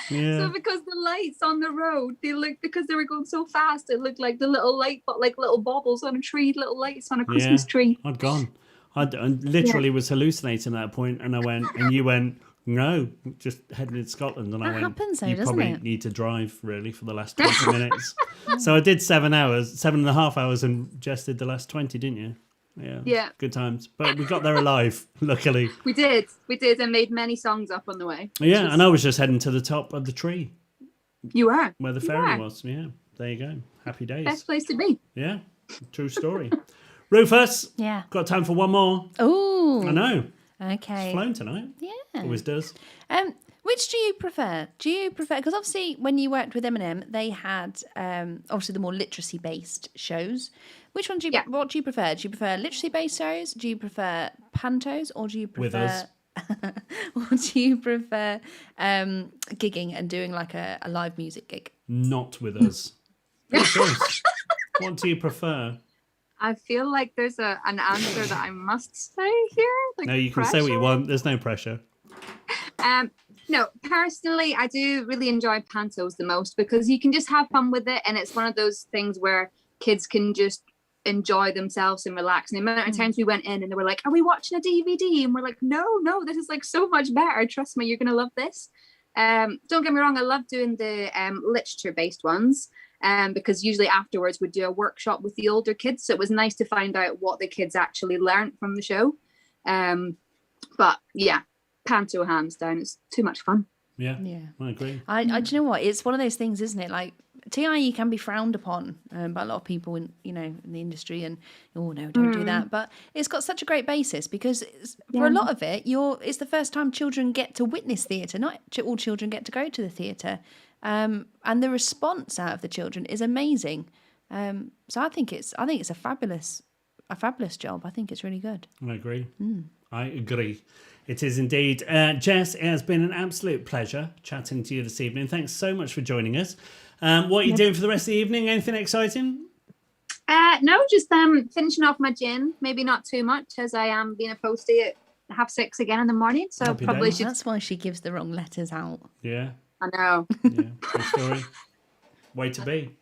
Yeah. So because the lights on the road, because they were going so fast, it looked like the little light, but like little baubles on a tree, little lights on a Christmas tree. I'd gone. I literally was hallucinating at that point, and you went, no, just heading to Scotland, and I That went, happens though, you doesn't probably it? need to drive really for the last 20 minutes. So I did 7.5 hours, and Jess did the last 20, didn't you? Yeah. Good times, but we got there alive, luckily. We did, and made many songs up on the way. Yeah, and I was just heading to the top of the tree You are where the ferry was. Yeah, there you go. Happy days. best place to be. Yeah, true story. Rufus, Yeah. got time for one more. Oh. I know. Okay. Flown tonight. Yeah. Always does. Which do you prefer? Because obviously when you worked with Eminem, they had obviously the more literacy-based shows. Which one what do you prefer? Do you prefer literacy-based shows? Do you prefer pantos, or do you prefer? With us. Or do you prefer gigging and doing like a live music gig? Not with us. Good choice. What do you prefer? I feel like there's an answer that I must say here. Like No, you can say what you want. There's no pressure. No, personally, I do really enjoy pantos the most because you can just have fun with it, and it's one of those things where kids can just enjoy themselves and relax. And the amount of times we went in and they were like, "Are we watching a DVD?" And we're like, "No, this is like so much better. Trust me, you're gonna love this." Don't get me wrong, I love doing the literature-based ones. Because usually afterwards we'd do a workshop with the older kids, so it was nice to find out what the kids actually learned from the show. But yeah, panto hands down, it's too much fun. Yeah, Yeah. I agree. Do you know what? It's one of those things, isn't it? Like TIE can be frowned upon by a lot of people in the industry, and oh no, don't do that. But it's got such a great basis because for a lot of it, it's the first time children get to witness theatre. Not all children get to go to the theatre, and the response out of the children is amazing. So I think it's a fabulous job. I think it's really good. I agree. I agree. It is indeed. Jess, it has been an absolute pleasure chatting to you this evening. Thanks so much for joining us. What are you doing for the rest of the evening? Anything exciting? No, just finishing off my gin. Maybe not too much, as I am being a postie at 6:30 again in the morning. So Happy probably days. should. That's why she gives the wrong letters out. Yeah. I know. Yeah. True story. Way to be.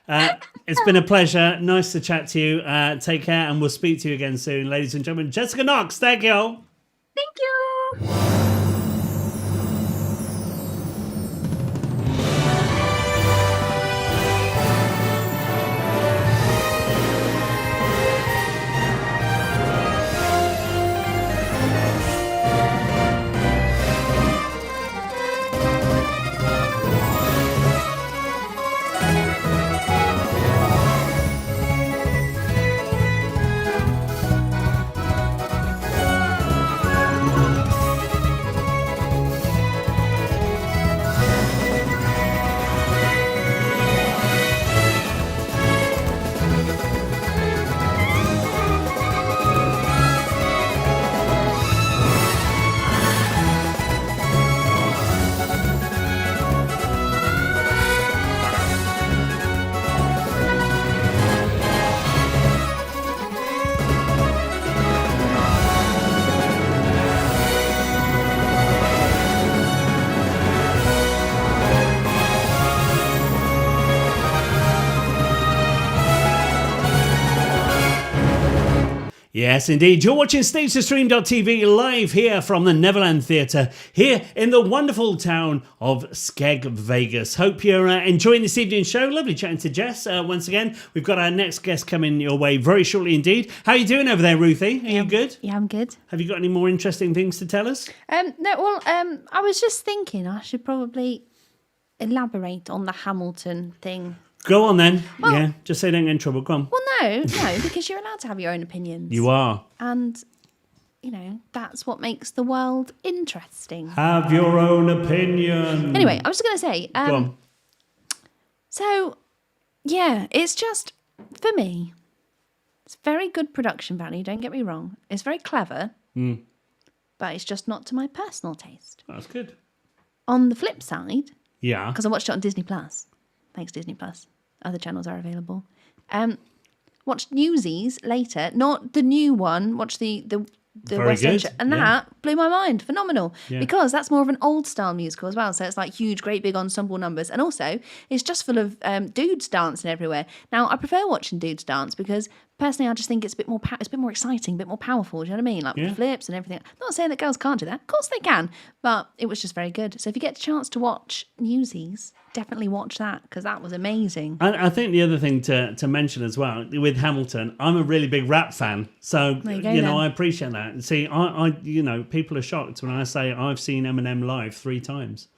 It's been a pleasure. Nice to chat to you. Take care, and we'll speak to you again soon, ladies and gentlemen. Jessica Knox, thank you. Thank you. Yes, indeed. You're watching StageToStream.tv live here from the Neverland Theatre here in the wonderful town of Skeg, Vegas. Hope you're enjoying this evening's show. Lovely chatting to Jess once again. We've got our next guest coming your way very shortly indeed. How are you doing over there, Ruthie? Are you good? Yeah, I'm good. Have you got any more interesting things to tell us? I was just thinking I should probably elaborate on the Hamilton thing. Go on then. Yeah, just say don't get in trouble. Go on. Well, no, because you're allowed to have your own opinions. You are. And, that's what makes the world interesting. Have your own opinion. Anyway, I was just going to say, Go on. so, yeah, it's just, for me, it's very good production value, don't get me wrong. It's very clever, but it's just not to my personal taste. That's good. On the flip side, Yeah. because I watched it on Disney Plus. Thanks, Disney Plus. Other channels are available. Watched Newsies later, not the new one. Watched the Very West End good, and that blew my mind. Phenomenal, Yeah. because that's more of an old style musical as well. So it's like huge, great, big ensemble numbers, and also it's just full of dudes dancing everywhere. Now I prefer watching dudes dance because personally I just think it's a bit more exciting, a bit more powerful. Do you know what I mean? Like Yeah. with flips and everything. Not saying that girls can't do that. Of course they can, but it was just very good. So if you get a chance to watch Newsies, definitely watch that because that was amazing. I think the other thing to mention as well with Hamilton, I'm a really big rap fan, so There you go, then. I appreciate that. See, I people are shocked when I say I've seen Eminem live 3 times.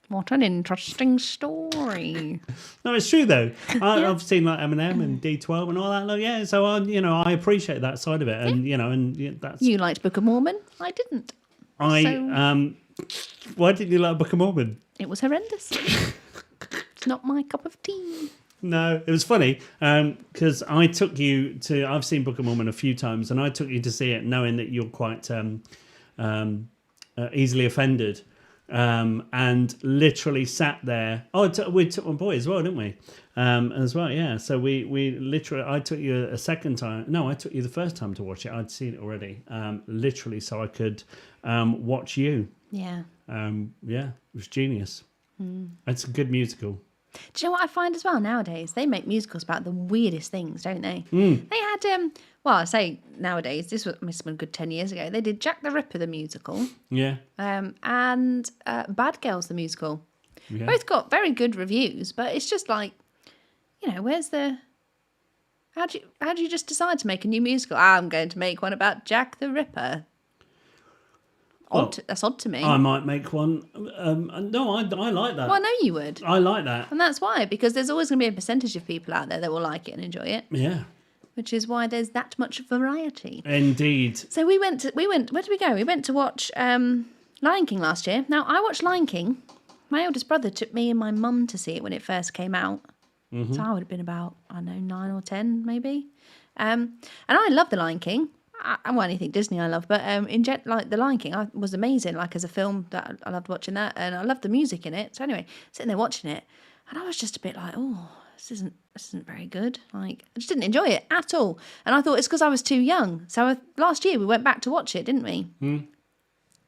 What an interesting story. No, it's true though. I've seen like Eminem and D12 and all that. Like, yeah, so I appreciate that side of it, and that's You liked Book of Mormon? I didn't. Why didn't you like Book of Mormon? It was horrendous. It's not my cup of tea. No, it was funny because I took you to. I've seen Book of Mormon a few times, and I took you to see it, knowing that you're quite easily offended, and literally sat there. Oh, we took my boy as well, didn't we? As well, yeah. So we literally. I took you a second time. No, I took you the first time to watch it. I'd seen it already. Literally, so I could watch you. Yeah. Yeah, it was genius. It's a good musical. Do you know what I find as well nowadays? They make musicals about the weirdest things, don't they? Mm. They had, I say nowadays, this must have been a good 10 years ago. They did Jack the Ripper, the musical, Yeah. and Bad Girls, the musical. Yeah. Both got very good reviews, but it's just like, where's the... How do you just decide to make a new musical? I'm going to make one about Jack the Ripper. That's odd to me. I might make one. No, I like that. Well, I know you would. I like that. And that's why, because there's always going to be a percentage of people out there that will like it and enjoy it, Yeah, which is why there's that much variety. indeed. So where did we go? We went to watch Lion King last year. Now, I watched Lion King. My oldest brother took me and my mum to see it when it first came out. Mm-hmm. So I would have been about, 9 or 10 maybe. And I love The Lion King. Anything Disney I love, but The Lion King was amazing. Like as a film, that I loved watching that, and I loved the music in it. So anyway, sitting there watching it, and I was just a bit like, oh, this isn't very good. Like I just didn't enjoy it at all. And I thought it's because I was too young. So last year we went back to watch it, didn't we?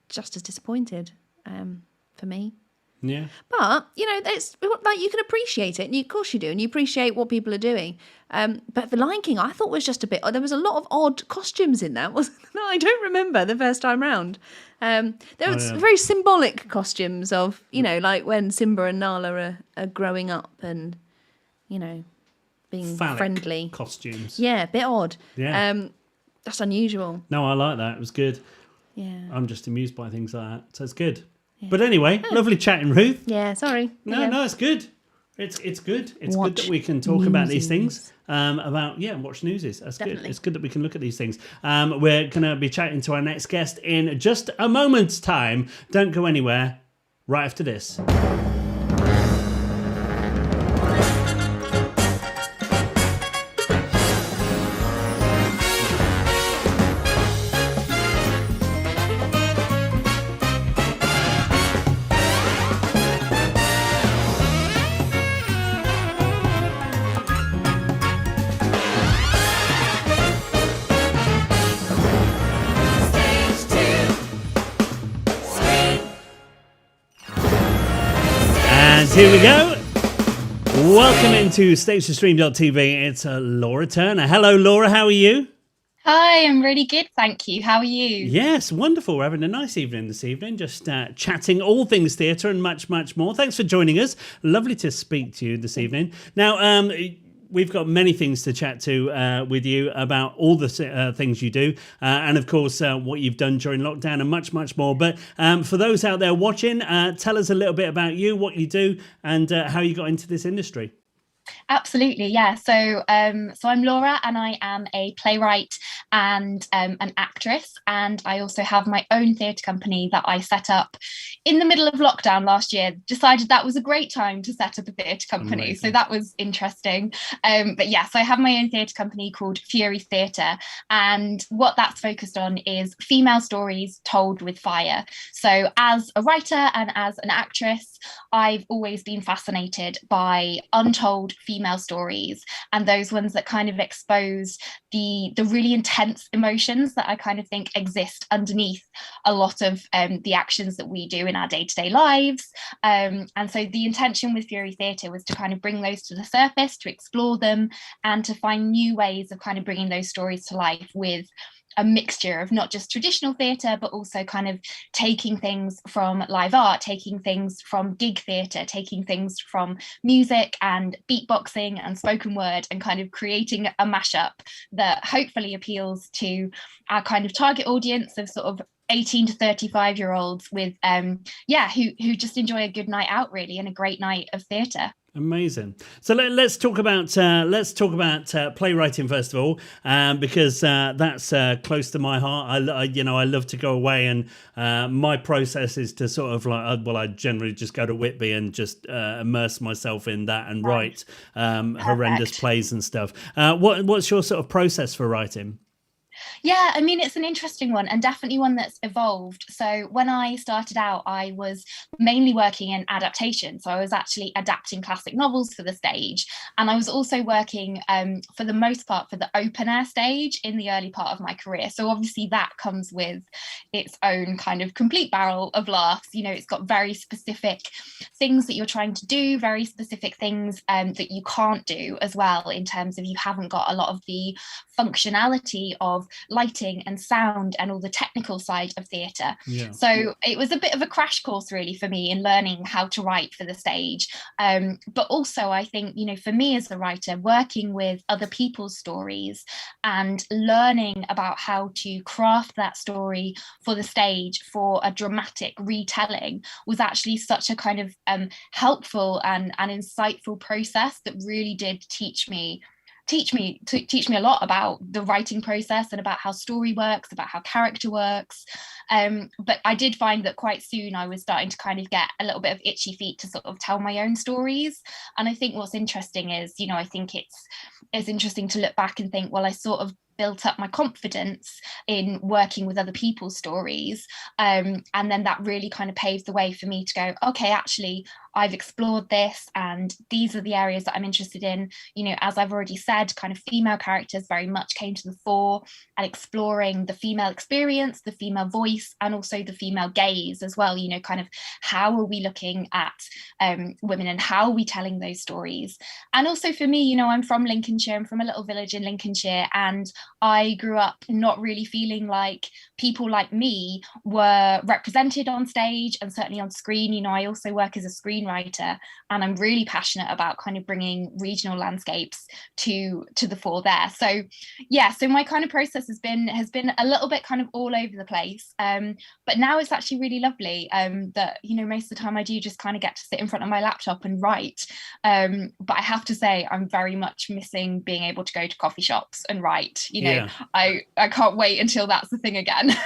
Just as disappointed for me. Yeah. But, it's like you can appreciate it. And of course you do. And you appreciate what people are doing. But The Lion King, I thought was just a bit... There was a lot of odd costumes in that. No, I don't remember the first time round. There was very symbolic costumes of, like when Simba and Nala are growing up and, being Phallic friendly. costumes. Yeah, a bit odd. Yeah. That's unusual. No, I like that. It was good. Yeah. I'm just amused by things like that. So it's good. But anyway, lovely chatting, Ruth. Yeah, sorry. No, it's good. It's good. It's Watch good that we can talk about these Newsies. things. Watch Newsies. That's Definitely. good. It's good that we can look at these things. We're going to be chatting to our next guest in just a moment's time. Don't go anywhere. Right after this. Stage 2. Screen. And here we go. Welcome into StageToStream.tv. It's Laura Turner. Hello, Laura. How are you? Hi, I'm really good, thank you. How are you? Yes, wonderful. We're having a nice evening this evening, just chatting all things theatre and much, much more. Thanks for joining us. Lovely to speak to you this evening. Now, we've got many things to chat to with you about all the things you do, and of course, what you've done during lockdown and much, much more. But for those out there watching, tell us a little bit about you, what you do, and how you got into this industry. Absolutely, yeah. So I'm Laura, and I am a playwright and an actress, and I also have my own theatre company that I set up in the middle of lockdown last year. Decided that was a great time to set up a theatre company, Amazing. so that was interesting. But yeah, so I have my own theatre company called Fury Theatre, and what that's focused on is female stories told with fire. So as a writer and as an actress, I've always been fascinated by untold female stories, and those ones that kind of expose the really intense emotions that I kind of think exist underneath a lot of the actions that we do in our day-to-day lives. And so the intention with Fury Theatre was to kind of bring those to the surface, to explore them, and to find new ways of kind of bringing those stories to life with a mixture of not just traditional theatre, but also kind of taking things from live art, taking things from gig theatre, taking things from music and beatboxing and spoken word, and kind of creating a mashup that hopefully appeals to our kind of target audience of sort of 18 to 35-year-olds with who just enjoy a good night out, really, and a great night of theatre. Amazing. So let's talk about playwriting first of all, because that's close to my heart. I love to go away, and my process is to sort of I generally just go to Whitby and just immerse myself in that and write horrendous plays and stuff. What's your sort of process for writing? Yeah, I mean, it's an interesting one, and definitely one that's evolved. So when I started out, I was mainly working in adaptation. So I was actually adapting classic novels for the stage. And I was also working, for the most part, for the open air stage in the early part of my career. So obviously that comes with its own kind of complete barrel of laughs. You know, it's got very specific things that you're trying to do, very specific things that you can't do as well, in terms of you haven't got a lot of the functionality of lighting and sound and all the technical side of theatre. Yeah. So it was a bit of a crash course really for me in learning how to write for the stage. But also I think, you know, for me as a writer, working with other people's stories and learning about how to craft that story for the stage for a dramatic retelling was actually such a kind of helpful and insightful process that really did teach me a lot about the writing process and about how story works, about how character works. But I did find that quite soon I was starting to kind of get a little bit of itchy feet to sort of tell my own stories. And I think what's interesting is, you know, I think it's interesting to look back and think, well, I sort of built up my confidence in working with other people's stories. And then that really kind of paved the way for me to go, okay, actually, I've explored this and these are the areas that I'm interested in. You know, as I've already said, kind of female characters very much came to the fore, and exploring the female experience, the female voice, and also the female gaze as well. You know, kind of how are we looking at women and how are we telling those stories? And also for me, you know, I'm from Lincolnshire, I'm from a little village in Lincolnshire, and I grew up not really feeling like people like me were represented on stage and certainly on screen. You know, I also work as a screenwriter, and I'm really passionate about kind of bringing regional landscapes to the fore there. So yeah, so my kind of process has been a little bit kind of all over the place, but now it's actually really lovely that, you know, most of the time I do just kind of get to sit in front of my laptop and write, but I have to say I'm very much missing being able to go to coffee shops and write. You know, I can't wait until that's the thing again.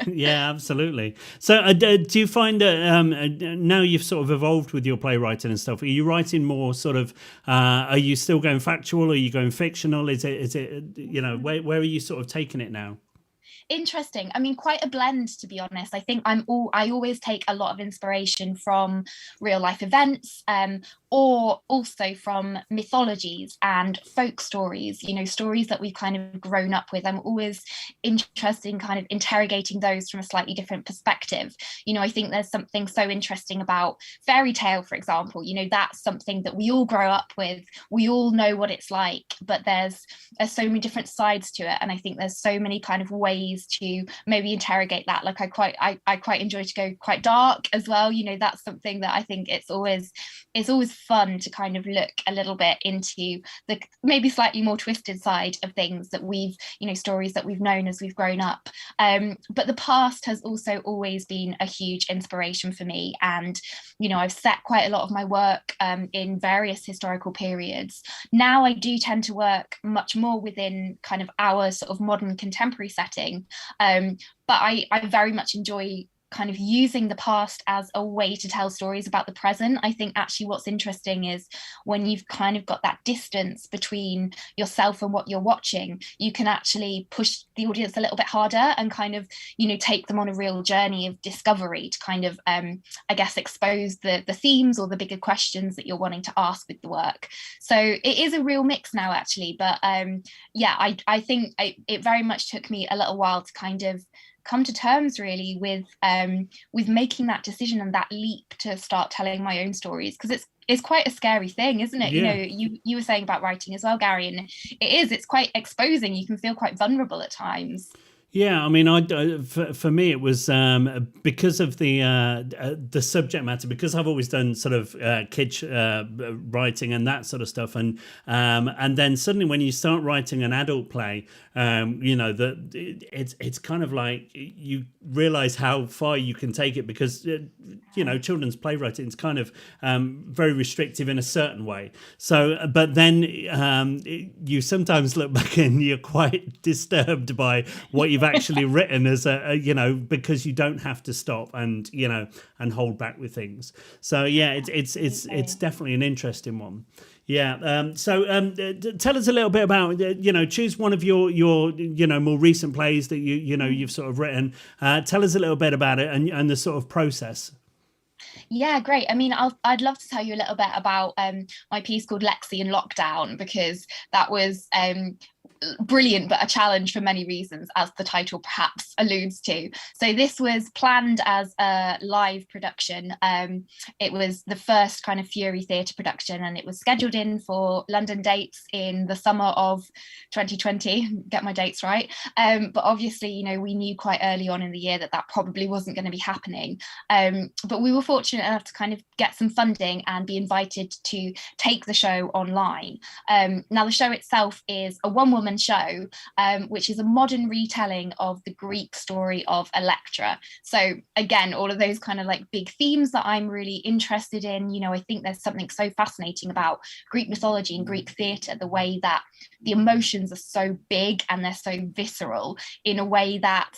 Yeah, absolutely. So do you find that now you've sort of evolved with your playwriting and stuff, are you writing more sort of are you still going factual, are you going fictional, is it you know, where are you sort of taking it now? Interesting. I mean, quite a blend, to be honest. I think I always take a lot of inspiration from real life events. or also from mythologies and folk stories, stories that we've kind of grown up with. I'm always interested in kind of interrogating those from a slightly different perspective. I think there's something so interesting about fairy tale, for example. That's something that we all grow up with. We all know what it's like, but there's so many different sides to it. And I think there's so many kind of ways to maybe interrogate that. Like I quite enjoy to go quite dark as well. That's something that I think it's always fun to kind of look a little bit into the maybe slightly more twisted side of things that we've, stories that we've known as we've grown up. But the past has also always been a huge inspiration for me. And, I've set quite a lot of my work in various historical periods. Now I do tend to work much more within kind of our sort of modern contemporary setting. But I very much enjoy kind of using the past as a way to tell stories about the present. I think actually what's interesting is when you've kind of got that distance between yourself and what you're watching, you can actually push the audience a little bit harder and kind of, take them on a real journey of discovery to kind of, I guess, expose the themes or the bigger questions that you're wanting to ask with the work. So it is a real mix now, actually. But I think it very much took me a little while to kind of come to terms really with making that decision and that leap to start telling my own stories, because it's quite a scary thing, isn't it? Yeah. You were saying about writing as well, Gary, and it's quite exposing. You can feel quite vulnerable at times. Yeah, I mean, for me it was because of the subject matter, because I've always done sort of kids writing and that sort of stuff, and then suddenly when you start writing an adult play, that it's kind of like you realize how far you can take it, because children's playwriting is kind of very restrictive in a certain way. So, but then you sometimes look back and you're quite disturbed by what you've actually written as because you don't have to stop and hold back with things. So yeah, it's definitely an interesting one. Yeah. Tell us a little bit about choose one of your more recent plays that you've sort of written. Tell us a little bit about it and the sort of process. Yeah, great. I mean, I'd love to tell you a little bit about my piece called Lexi in Lockdown, because that was brilliant, but a challenge for many reasons, as the title perhaps alludes to. So this was planned as a live production. It was the first kind of Fury Theatre production, and it was scheduled in for London dates in the summer of 2020, get my dates right. But obviously, we knew quite early on in the year that probably wasn't going to be happening. But we were fortunate enough to kind of get some funding and be invited to take the show online. Now, the show itself is a one-woman show, which is a modern retelling of the Greek story of Electra. So again, all of those kind of like big themes that I'm really interested in. I think there's something so fascinating about Greek mythology and Greek theatre, the way that the emotions are so big and they're so visceral in a way that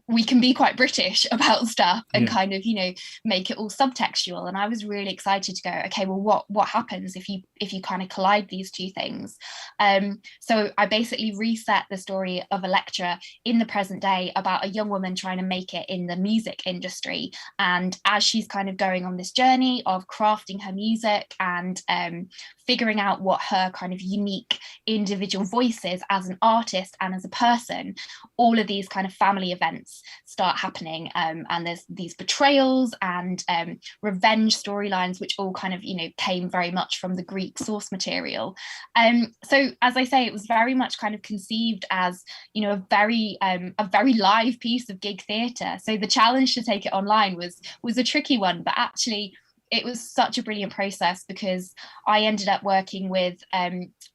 we can be quite British about stuff and kind of, make it all subtextual. And I was really excited to go, okay, well, what happens if you kind of collide these two things? So I basically reset the story of Electra in the present day about a young woman trying to make it in the music industry. And as she's kind of going on this journey of crafting her music and figuring out what her kind of unique individual voice is as an artist and as a person, all of these kind of family events start happening, and there's these betrayals and revenge storylines, which all kind of came very much from the Greek source material. So as I say, it was very much kind of conceived as a very live piece of gig theatre. So the challenge to take it online was a tricky one, but actually it was such a brilliant process, because I ended up working with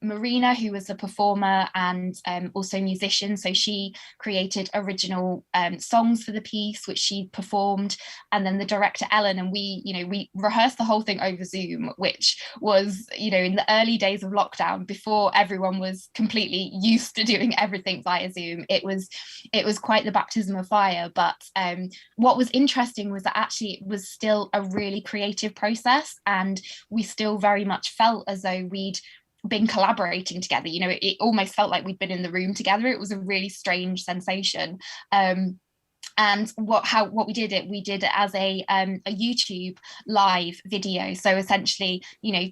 Marina, who was a performer and also musician. So she created original songs for the piece, which she performed. And then the director, Ellen, and we rehearsed the whole thing over Zoom, which was, in the early days of lockdown, before everyone was completely used to doing everything via Zoom. It was quite the baptism of fire. But what was interesting was that actually it was still a really creative process, and we still very much felt as though we'd been collaborating together. It almost felt like we'd been in the room together. It was a really strange sensation. and what we did it as a YouTube live video. So essentially,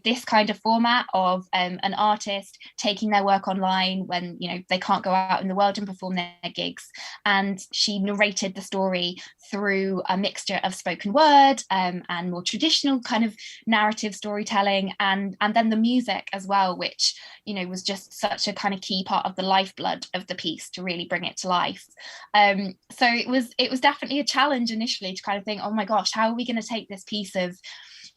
this kind of format of an artist taking their work online when they can't go out in the world and perform their gigs, and she narrated the story through a mixture of spoken word and more traditional kind of narrative storytelling, and then the music as well, which was just such a kind of key part of the lifeblood of the piece to really bring it to life. So it was definitely a challenge initially to kind of think, oh my gosh, how are we going to take this piece of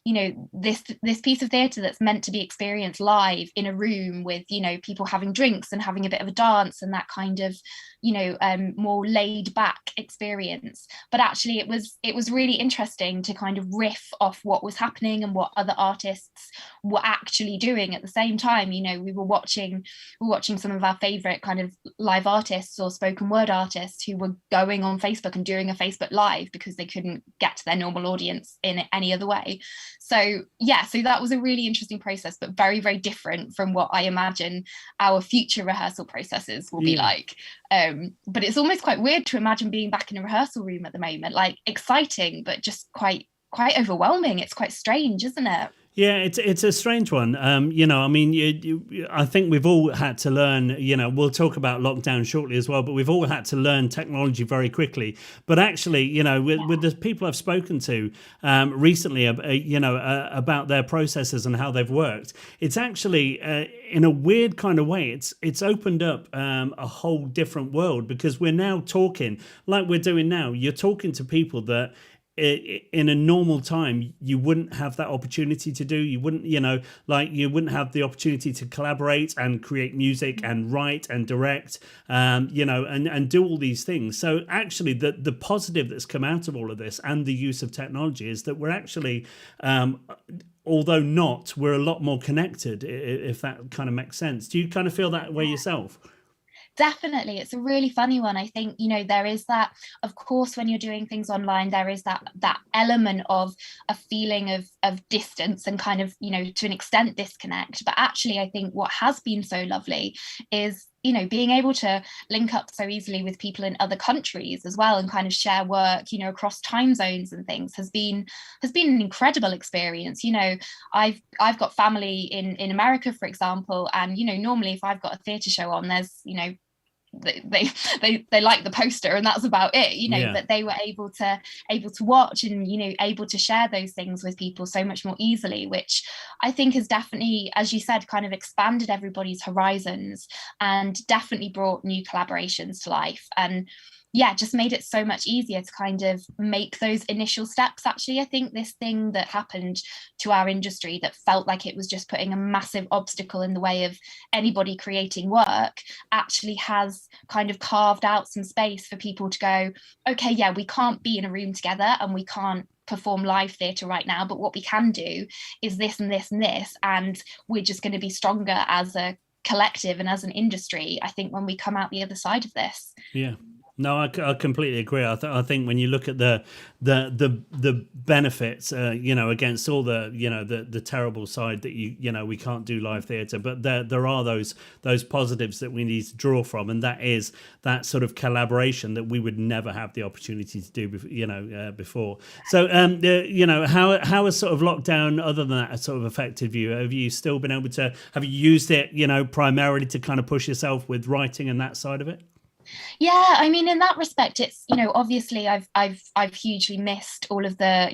this piece of theatre that's meant to be experienced live in a room with people having drinks and having a bit of a dance and that kind of more laid back experience. But actually it was really interesting to kind of riff off what was happening and what other artists were actually doing at the same time. We were watching some of our favorite kind of live artists or spoken word artists who were going on Facebook and doing a Facebook live because they couldn't get to their normal audience in any other way. So that was a really interesting process, but very, very different from what I imagine our future rehearsal processes will be like. But it's almost quite weird to imagine being back in a rehearsal room at the moment, like exciting, but just quite overwhelming. It's quite strange, isn't it? Yeah, it's a strange one. I think we've all had to learn, we'll talk about lockdown shortly as well, but we've all had to learn technology very quickly. But actually, with the people I've spoken to recently, about their processes and how they've worked, it's actually, in a weird kind of way, it's opened up a whole different world, because we're now talking like we're doing now. You're talking to people that in a normal time you wouldn't have that opportunity to do. You wouldn't you wouldn't have the opportunity to collaborate and create music and write and direct and do all these things. So actually the positive that's come out of all of this and the use of technology is that we're actually although we're a lot more connected, if that kind of makes sense. Do you kind of feel that way yourself? Definitely. It's a really funny one. I think, there is that, of course, when you're doing things online, there is that element of a feeling of distance and kind of, to an extent disconnect. But actually, I think what has been so lovely is, being able to link up so easily with people in other countries as well and kind of share work, across time zones and things has been an incredible experience. I've got family in America, for example, and, normally if I've got a theatre show on, there's, they like the poster and that's about it, but they were able to watch and able to share those things with people so much more easily, which I think has definitely, as you said, kind of expanded everybody's horizons and definitely brought new collaborations to life, and just made it so much easier to kind of make those initial steps. Actually, I think this thing that happened to our industry that felt like it was just putting a massive obstacle in the way of anybody creating work actually has kind of carved out some space for people to go, okay, we can't be in a room together and we can't perform live theatre right now, but what we can do is this and this and this, and we're just going to be stronger as a collective and as an industry, I think, when we come out the other side of this. Yeah. No, I completely agree. I think when you look at the benefits, against all the terrible side that we can't do live theatre, but there are those positives that we need to draw from, and that is that sort of collaboration that we would never have the opportunity to do, before. So, how has sort of lockdown, other than that, sort of affected you? Have you still been able to? Have you used it, primarily to kind of push yourself with writing and that side of it? Yeah, I mean, in that respect, it's, obviously I've hugely missed all of the,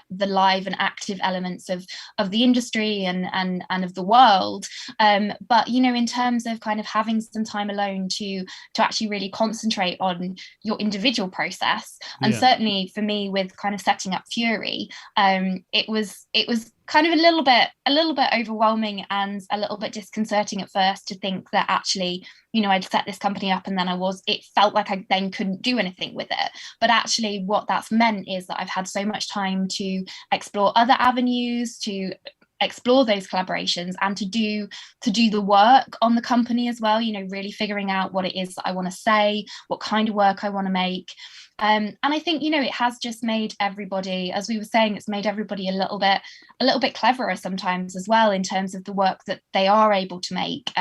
the live and active elements of the industry and of the world. But, in terms of kind of having some time alone to actually really concentrate on your individual process, and certainly for me with kind of setting up Fury, it was kind of a little bit overwhelming and a little bit disconcerting at first to think that actually, I'd set this company up and then it felt like I then couldn't do anything with it. But actually what that's meant is that I've had so much time to explore other avenues, to explore those collaborations, and to do the work on the company as well, really figuring out what it is that I want to say, what kind of work I want to make. And I think, it has just made everybody, as we were saying, it's made everybody a little bit cleverer sometimes as well in terms of the work that they are able to make.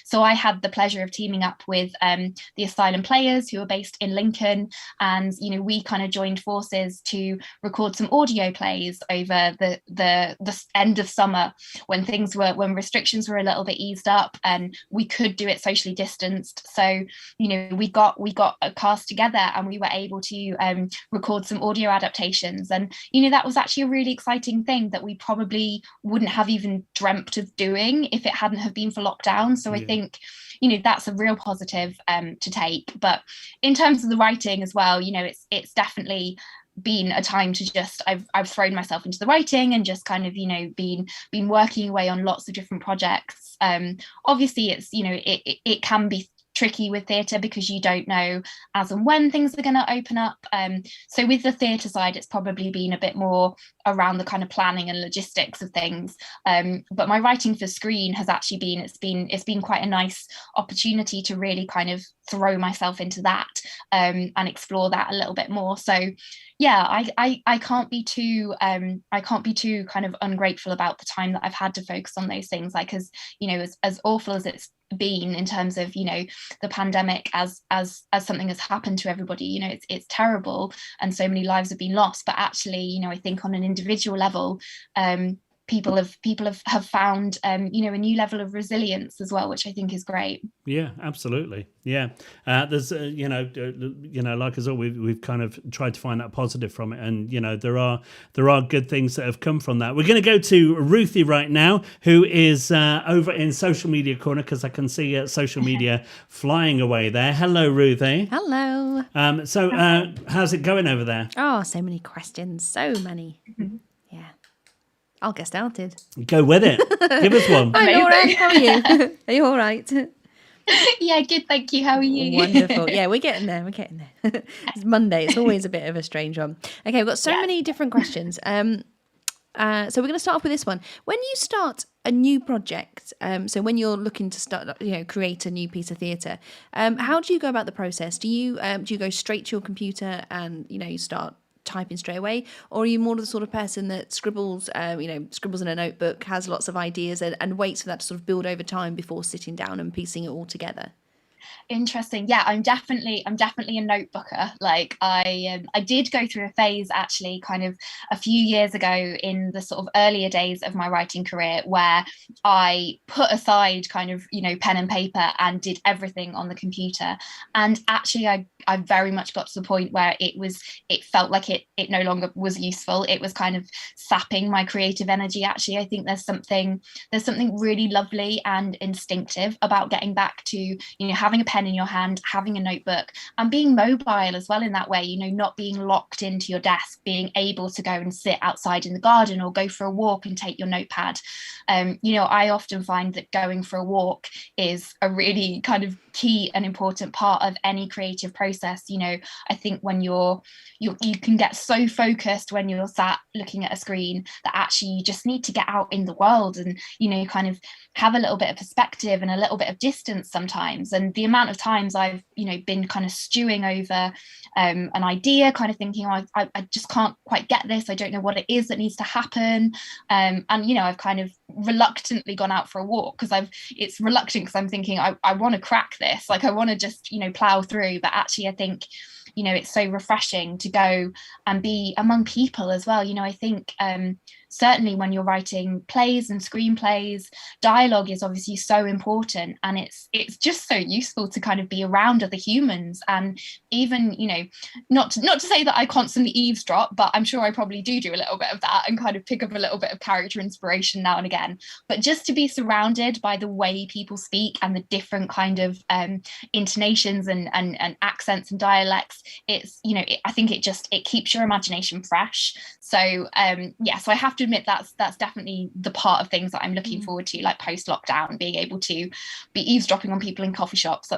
So I had the pleasure of teaming up with the Asylum Players, who are based in Lincoln, and we kind of joined forces to record some audio plays over the end of summer when restrictions were a little bit eased up and we could do it socially distanced. So we got a cast together and we were able to record some audio adaptations, and that was actually a really exciting thing that we probably wouldn't have even dreamt of doing if it hadn't have been for lockdown. So I think that's a real positive to take. But in terms of the writing as well, it's definitely been a time to just I've thrown myself into the writing and just kind of been working away on lots of different projects. Obviously it's it can be tricky with theatre because you don't know as and when things are going to open up. So with the theatre side, it's probably been a bit more around the kind of planning and logistics of things. But my writing for screen has actually been quite a nice opportunity to really kind of throw myself into that and explore that a little bit more. So yeah, I can't be too kind of ungrateful about the time that I've had to focus on those things. Like, as awful as it's been in terms of the pandemic as something has happened to everybody, it's terrible and so many lives have been lost, but actually I think on an individual level people have found a new level of resilience as well, which I think is great. Yeah, absolutely. Yeah, there's like us all, we've kind of tried to find that positive from it, and there are good things that have come from that. We're going to go to Ruthie right now, who is over in social media corner, because I can see social media flying away there. Hello, Ruthie. Hello. So how's it going over there? Oh, so many questions, so many. Yeah, I'll get started. Go with it. Give us one. I'm all right. How are you? Are you all right? Yeah, good, thank you. How are you? Wonderful. Yeah, we're getting there. It's Monday. It's always a bit of a strange one. Okay, we've got so many different questions. So we're going to start off with this one. When you start a new project, so when you're looking to start, create a new piece of theatre, how do you go about the process? Do you go straight to your computer and you start typing straight away, or are you more the sort of person that scribbles in a notebook, has lots of ideas and waits for that to sort of build over time before sitting down and piecing it all together? Interesting. Yeah, I'm definitely a notebooker. Like I did go through a phase actually kind of a few years ago in the sort of earlier days of my writing career where I put aside kind of pen and paper and did everything on the computer, and actually I very much got to the point where it felt like it no longer was useful. It was kind of sapping my creative energy. Actually, I think there's something really lovely and instinctive about getting back to having a pen in your hand, having a notebook, and being mobile as well in that way, not being locked into your desk, being able to go and sit outside in the garden or go for a walk and take your notepad. I often find that going for a walk is a really kind of key and important part of any creative process. I think when you can get so focused when you're sat looking at a screen that actually you just need to get out in the world and kind of have a little bit of perspective and a little bit of distance sometimes. And the amount of times I've been kind of stewing over an idea, kind of thinking, I just can't quite get this, I don't know what it is that needs to happen, and I've kind of reluctantly gone out for a walk because it's reluctant because I'm thinking I want to crack this, like I want to just plow through. But actually I think it's so refreshing to go and be among people as well. I think certainly when you're writing plays and screenplays, dialogue is obviously so important, and it's just so useful to kind of be around other humans. And even not to say that I constantly eavesdrop, but I'm sure I probably do a little bit of that and kind of pick up a little bit of character inspiration now and again. But just to be surrounded by the way people speak and the different kind of intonations and accents and dialects, it's I think it keeps your imagination fresh. So so I have to admit that's definitely the part of things that I'm looking forward to, like post lockdown, being able to be eavesdropping on people in coffee shops.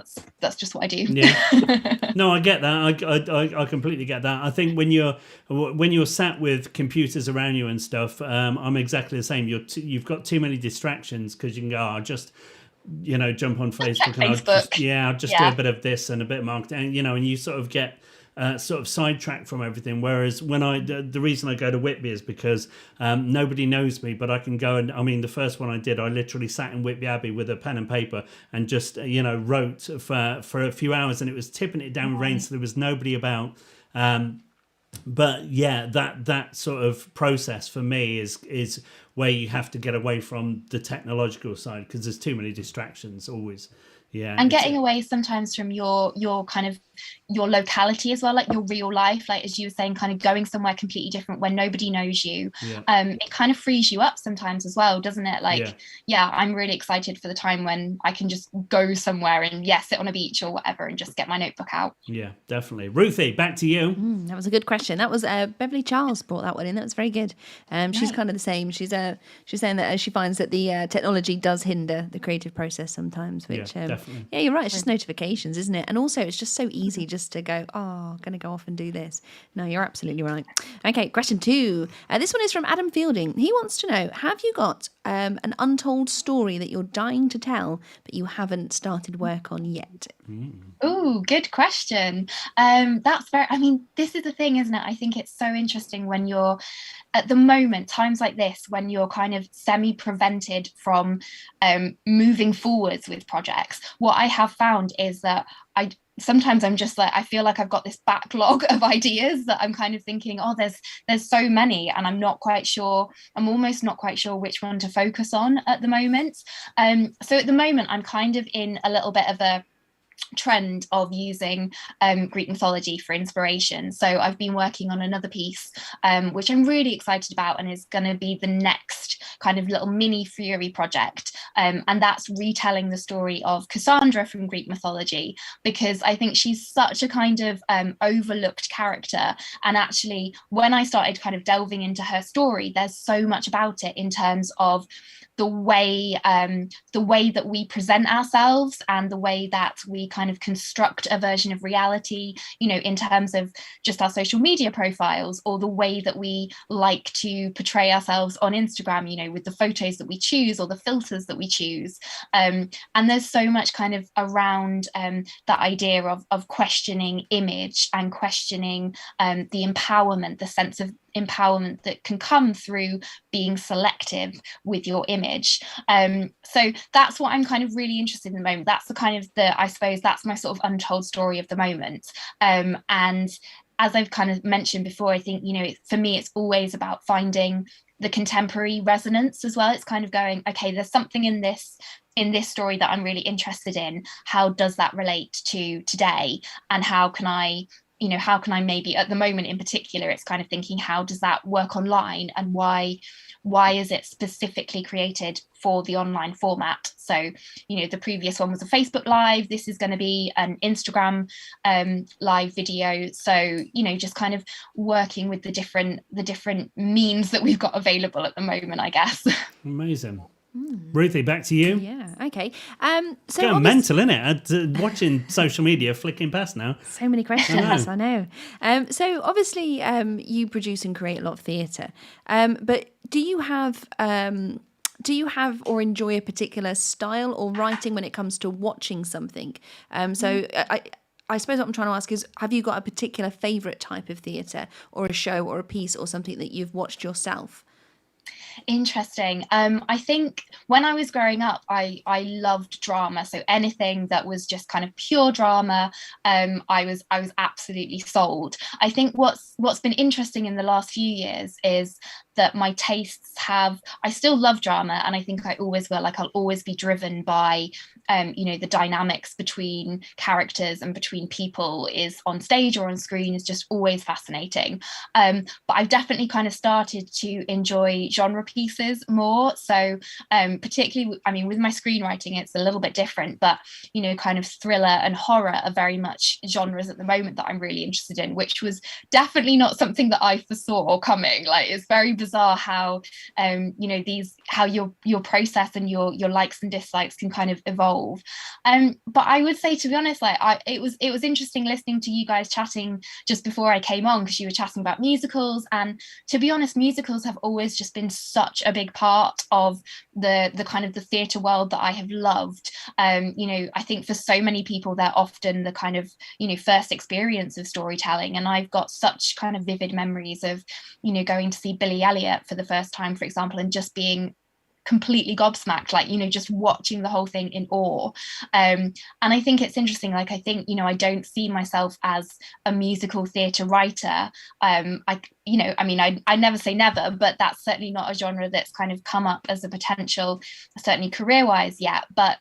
That's just what I do. Yeah. No, I get that. I completely get that. I think when you're sat with computers around you and stuff, I'm exactly the same. You've got too many distractions because you can go, I'll just jump on Facebook and I'll just do a bit of this and a bit of marketing, and you sort of get sort of sidetracked from everything. Whereas when the reason I go to Whitby is because nobody knows me, but I can go and, I mean, the first one I did, I literally sat in Whitby Abbey with a pen and paper and just, wrote for a few hours, and it was tipping it down with rain, so there was nobody about. But yeah, that sort of process for me is where you have to get away from the technological side, because there's too many distractions always. Yeah, and getting away sometimes from your kind of your locality as well, like your real life, like as you were saying, kind of going somewhere completely different where nobody knows you. It kind of frees you up sometimes as well, doesn't it? Like I'm really excited for the time when I can just go somewhere and sit on a beach or whatever and just get my notebook out. Yeah, definitely. Ruthie, back to you. That was a good question. That was Beverly Charles brought that one in. That was very good. She's kind of the same. She's saying that she finds that the technology does hinder the creative process sometimes, which definitely. Yeah, you're right. It's just notifications, isn't it? And also, it's just so easy just to go, I'm going to go off and do this. No, you're absolutely right. Okay, question 2. This one is from Adam Fielding. He wants to know, have you got an untold story that you're dying to tell, but you haven't started work on yet? Oh, good question. That's very, I mean, this is the thing, isn't it? I think it's so interesting when you're at the moment, times like this, when you're kind of semi-prevented from moving forwards with projects. What I have found is that sometimes I'm just like, I feel like I've got this backlog of ideas that I'm kind of thinking, there's so many, and I'm almost not quite sure which one to focus on at the moment. So at the moment, I'm kind of in a little bit of a trend of using Greek mythology for inspiration. So I've been working on another piece which I'm really excited about, and is going to be the next kind of little mini Fury project, and that's retelling the story of Cassandra from Greek mythology, because I think she's such a kind of overlooked character, and actually when I started kind of delving into her story, there's so much about it in terms of the way that we present ourselves and the way that we kind of construct a version of reality, in terms of just our social media profiles, or the way that we like to portray ourselves on Instagram, with the photos that we choose or the filters that we choose. And there's so much kind of around that idea of questioning image and questioning the empowerment, the sense of empowerment that can come through being selective with your image. So that's what I'm kind of really interested in at the moment. That's the kind of I suppose that's my sort of untold story of the moment. And as I've kind of mentioned before, I think, for me, it's always about finding the contemporary resonance as well. It's kind of going, okay, there's something in this story that I'm really interested in. How does that relate to today? And how can I maybe at the moment in particular, it's kind of thinking, how does that work online, and why is it specifically created for the online format? So, the previous one was a Facebook Live. This is going to be an Instagram live video. So, just kind of working with the different means that we've got available at the moment, I guess. Amazing. Ruthie, back to you. Yeah, okay. So going mental, innit? Watching social media, flicking past now. So many questions, I know. So obviously you produce and create a lot of theatre, but do you have or enjoy a particular style or writing when it comes to watching something? So I suppose what I'm trying to ask is, have you got a particular favourite type of theatre or a show or a piece or something that you've watched yourself? Interesting. I think when I was growing up, I loved drama. So anything that was just kind of pure drama, I was absolutely sold. I think what's been interesting in the last few years is that my tastes I still love drama, and I think I always will. Like, I'll always be driven by the dynamics between characters and between people is on stage or on screen is just always fascinating. But I've definitely kind of started to enjoy genre pieces more. So particularly, I mean, with my screenwriting, it's a little bit different, but kind of thriller and horror are very much genres at the moment that I'm really interested in, which was definitely not something that I foresaw coming. Like, it's very bizarre how how your process and your likes and dislikes can kind of evolve. But I would say, to be honest, like it was interesting listening to you guys chatting just before I came on, because you were chatting about musicals, and to be honest, musicals have always just been been such a big part of the kind of the theatre world that I have loved. I think for so many people, they're often the kind of, first experience of storytelling. And I've got such kind of vivid memories of, going to see Billy Elliot for the first time, for example, and just being completely gobsmacked, like, just watching the whole thing in awe. And I think it's interesting, like, I think, I don't see myself as a musical theatre writer. I never say never, but that's certainly not a genre that's kind of come up as a potential, certainly career-wise yet. But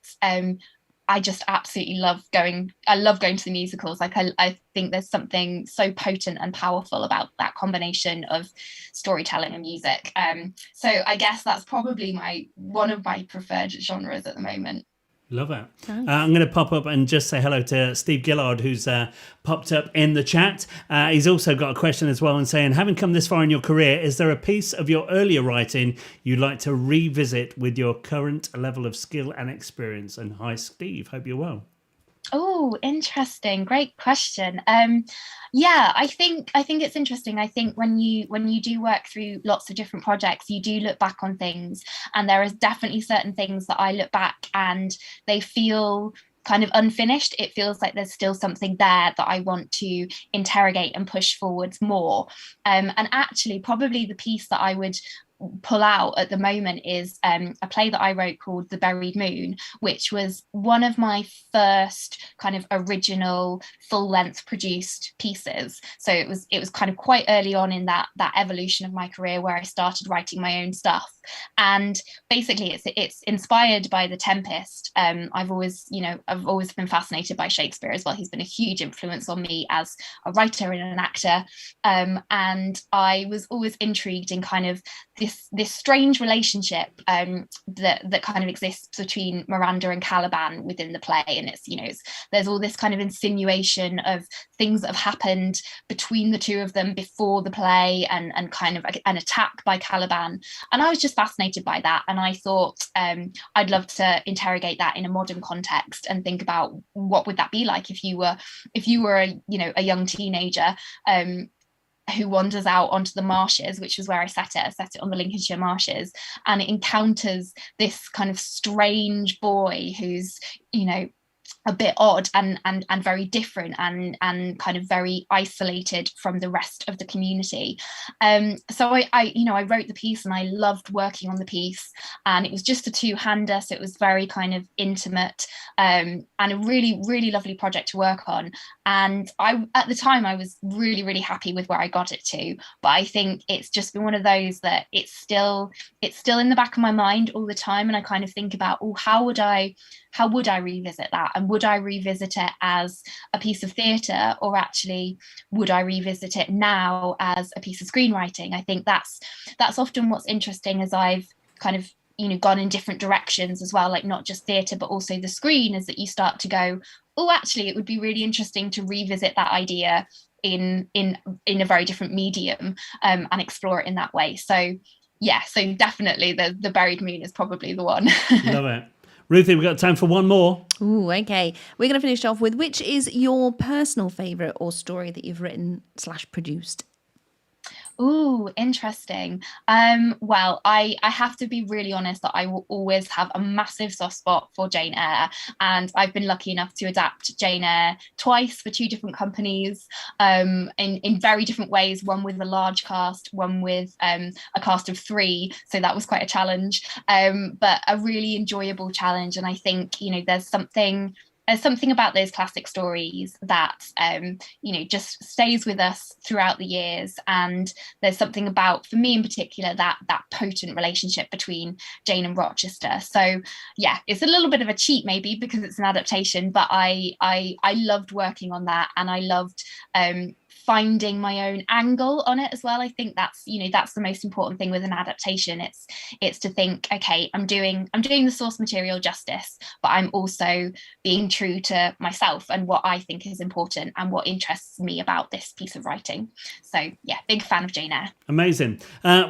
I just absolutely love going to the musicals. Like, I think there's something so potent and powerful about that combination of storytelling and music. So I guess that's probably one of my preferred genres at the moment. Love it. Nice. I'm going to pop up and just say hello to Steve Gillard, who's popped up in the chat. He's also got a question as well and saying, having come this far in your career, is there a piece of your earlier writing you'd like to revisit with your current level of skill and experience? And hi, Steve. Hope you're well. Oh, interesting. Great question. I think it's interesting. I think when you do work through lots of different projects, you do look back on things, and there is definitely certain things that I look back and they feel kind of unfinished. It feels like there's still something there that I want to interrogate and push forwards more. And actually, probably the piece that I would pull out at the moment is a play that I wrote called The Buried Moon, which was one of my first kind of original full-length produced pieces. So it was kind of quite early on in that evolution of my career where I started writing my own stuff. And basically it's inspired by The Tempest. I've always been fascinated by Shakespeare as well. He's been a huge influence on me as a writer and an actor. And I was always intrigued in kind of this strange relationship that kind of exists between Miranda and Caliban within the play. And there's all this kind of insinuation of things that have happened between the two of them before the play, and kind of an attack by Caliban. And I was just fascinated by that. And I thought I'd love to interrogate that in a modern context and think about what would that be like if you were a young teenager who wanders out onto the marshes, which is where I set it. I set it on the Lincolnshire marshes, and it encounters this kind of strange boy who's, a bit odd and very different and kind of very isolated from the rest of the community. So I wrote the piece and I loved working on the piece, and it was just a two-hander, so it was very kind of intimate, and a really, really lovely project to work on. And at the time I was really, really happy with where I got it to, but I think it's just been one of those that it's still in the back of my mind all the time, and I kind of think about, how would I revisit that? And would I revisit it as a piece of theatre, or actually would I revisit it now as a piece of screenwriting? I think that's often what's interesting as I've kind of gone in different directions as well, like not just theatre but also the screen, is that you start to go, actually it would be really interesting to revisit that idea in a very different medium, and explore it in that way. So definitely the Buried Moon is probably the one. Love it. Ruthie, we've got time for one more. Ooh, okay. We're going to finish off with, which is your personal favourite or story that you've written / produced? Ooh, interesting. Well, I have to be really honest that I will always have a massive soft spot for Jane Eyre, and I've been lucky enough to adapt Jane Eyre twice for two different companies, in very different ways. One with a large cast, one with a cast of 3. So that was quite a challenge, but a really enjoyable challenge. And I think there's something about those classic stories that just stays with us throughout the years. And there's something about, for me in particular, that potent relationship between Jane and Rochester. So it's a little bit of a cheat maybe because it's an adaptation, but I loved working on that, and I loved finding my own angle on it as well. I think that's the most important thing with an adaptation. It's to think, okay, I'm doing the source material justice, but I'm also being true to myself and what I think is important and what interests me about this piece of writing. So big fan of Jane Eyre. Amazing.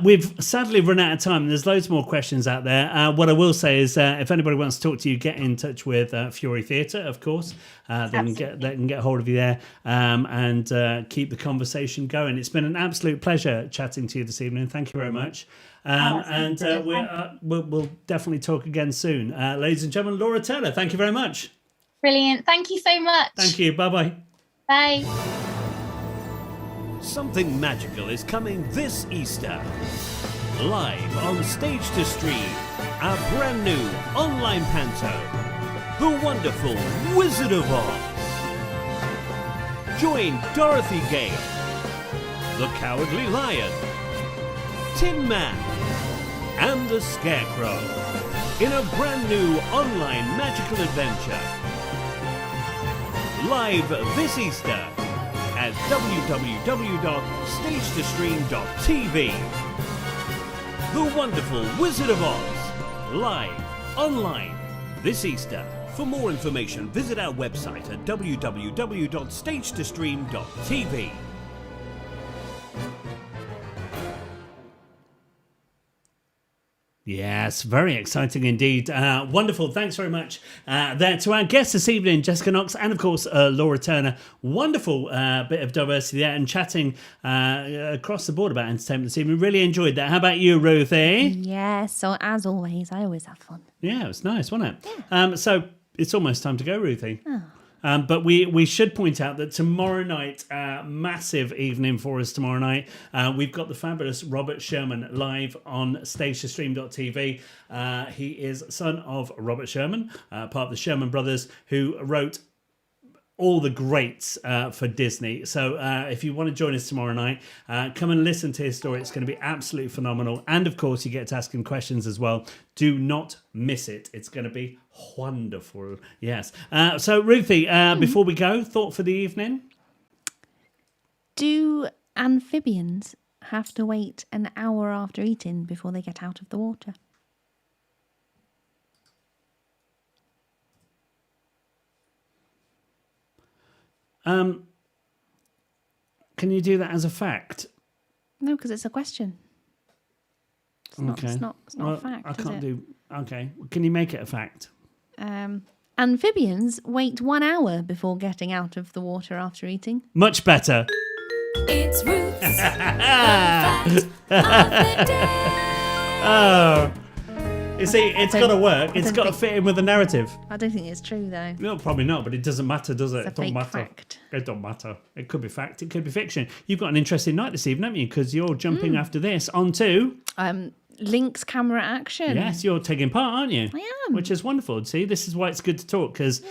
We've sadly run out of time. There's loads more questions out there. What I will say is if anybody wants to talk to you, get in touch with Fury Theatre, of course. They can get hold of you there, and keep the conversation going. It's been an absolute pleasure chatting to you this evening. Thank you very much. We'll definitely talk again soon. Ladies and gentlemen, Laura Turner, thank you very much. Brilliant. Thank you so much. Thank you. Bye-bye. Bye. Something magical is coming this Easter. Live on Stage to Stream, our brand new online panto, The Wonderful Wizard of Oz. Join Dorothy Gale, the Cowardly Lion, Tin Man, and the Scarecrow in a brand new online magical adventure. Live this Easter at www.stagetostream.tv. The Wonderful Wizard of Oz, live online this Easter. For more information, visit our website at www.stagetostream.tv. Yes, very exciting indeed. Wonderful. Thanks very much there to our guests this evening, Jessica Knox and, of course, Laura Turner. Wonderful bit of diversity there and chatting across the board about entertainment this evening. Really enjoyed that. How about you, Ruthie? Yes, so as always, I always have fun. Yeah, it was nice, wasn't it? Yeah. So it's almost time to go, Ruthie. Oh. But we should point out that tomorrow night, massive evening for us tomorrow night. We've got the fabulous Robert Sherman live on stagetostream.tv. He is son of Robert Sherman, part of the Sherman brothers, who wrote all the greats for Disney. So if you want to join us tomorrow night, come and listen to his story. It's going to be absolutely phenomenal. And of course, you get to ask him questions as well. Do not miss it. It's going to be wonderful. Yes. So Ruthie, before we go, thought for the evening? Do amphibians have to wait an hour after eating before they get out of the water? Can you do that as a fact? No, because it's a question. It's not a fact. I can't do. Okay, can you make it a fact? Amphibians wait 1 hour before getting out of the water after eating. Much better. It's Ruth's Fun Fact of the Day. Oh, you see, it's got to work. It's got to fit in with the narrative. I don't think it's true, though. No, probably not, but it doesn't matter, does it? It's a It don't fake matter. fact. It don't matter. It could be fact. It could be fiction. You've got an interesting night this evening, haven't you? Because you're jumping after this onto... Link's camera action. Yes, you're taking part, aren't you? I am. Which is wonderful. See, this is why it's good to talk, because,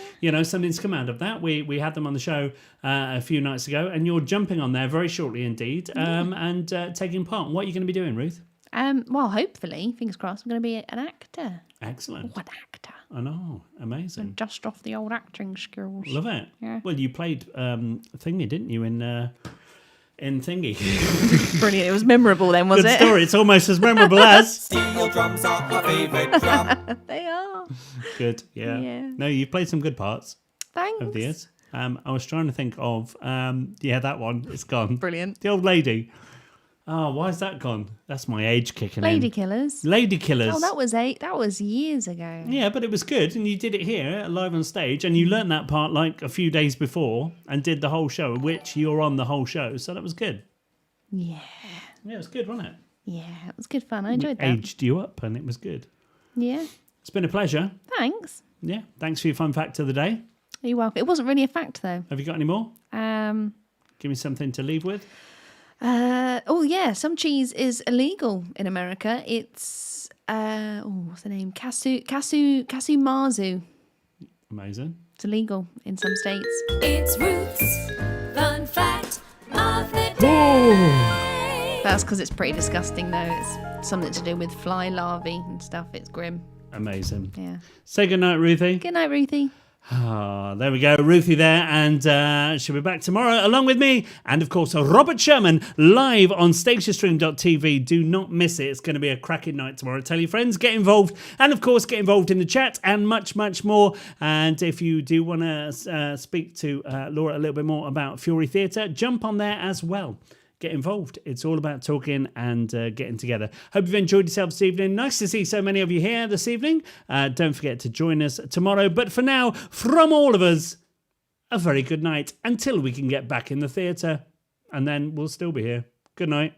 something's come out of that. We had them on the show a few nights ago, and you're jumping on there very shortly indeed, and taking part. What are you going to be doing, Ruth? Well, hopefully, fingers crossed, I'm going to be an actor. Excellent. What actor? I know. Amazing. Just off the old acting skills. Love it. Yeah. Well, you played Thingy, didn't you, in Thingy? Brilliant. It was memorable then, was Good it? story. It's almost as memorable as... Steel drums are my favourite drum. They are. Good, yeah. No, you played some good parts Thanks. over the years. I was trying to think of, that one. It's gone. Brilliant. The old lady. Oh, why is that gone? That's my age kicking Lady in. Killers. Lady Killers. Oh, that was years ago. Yeah, but it was good, and you did it here, live on stage, and you learned that part like a few days before and did the whole show, which you're on the whole show, so that was good. Yeah. Yeah, it was good, wasn't it? Yeah, it was good fun. I enjoyed that. Aged you up, and it was good. Yeah. It's been a pleasure. Thanks. Yeah, thanks for your fun fact of the day. You're welcome. It wasn't really a fact, though. Have you got any more? Give me something to leave with. Some cheese is illegal in America. It's what's the name? Kasumazu. Amazing. It's illegal in some states. It's Ruth's Fun Fact of the Day. That's because it's pretty disgusting, though. It's something to do with fly larvae and stuff. It's grim. Amazing. Yeah. Say good night, Ruthie. Good night, Ruthie. There we go, Ruthie there, and she'll be back tomorrow along with me, and of course Robert Sherman live on stagetostream.tv. Do not miss it. It's going to be a cracking night tomorrow. Tell your friends, get involved, and of course get involved in the chat and much more. And if you do want to speak to Laura a little bit more about Fury Theatre, jump on there as well. Get involved. It's all about talking and getting together. Hope you've enjoyed yourself this evening. Nice to see so many of you here this evening. Don't forget to join us tomorrow. But for now, from all of us, a very good night until we can get back in the theatre. and then we'll still be here. Good night.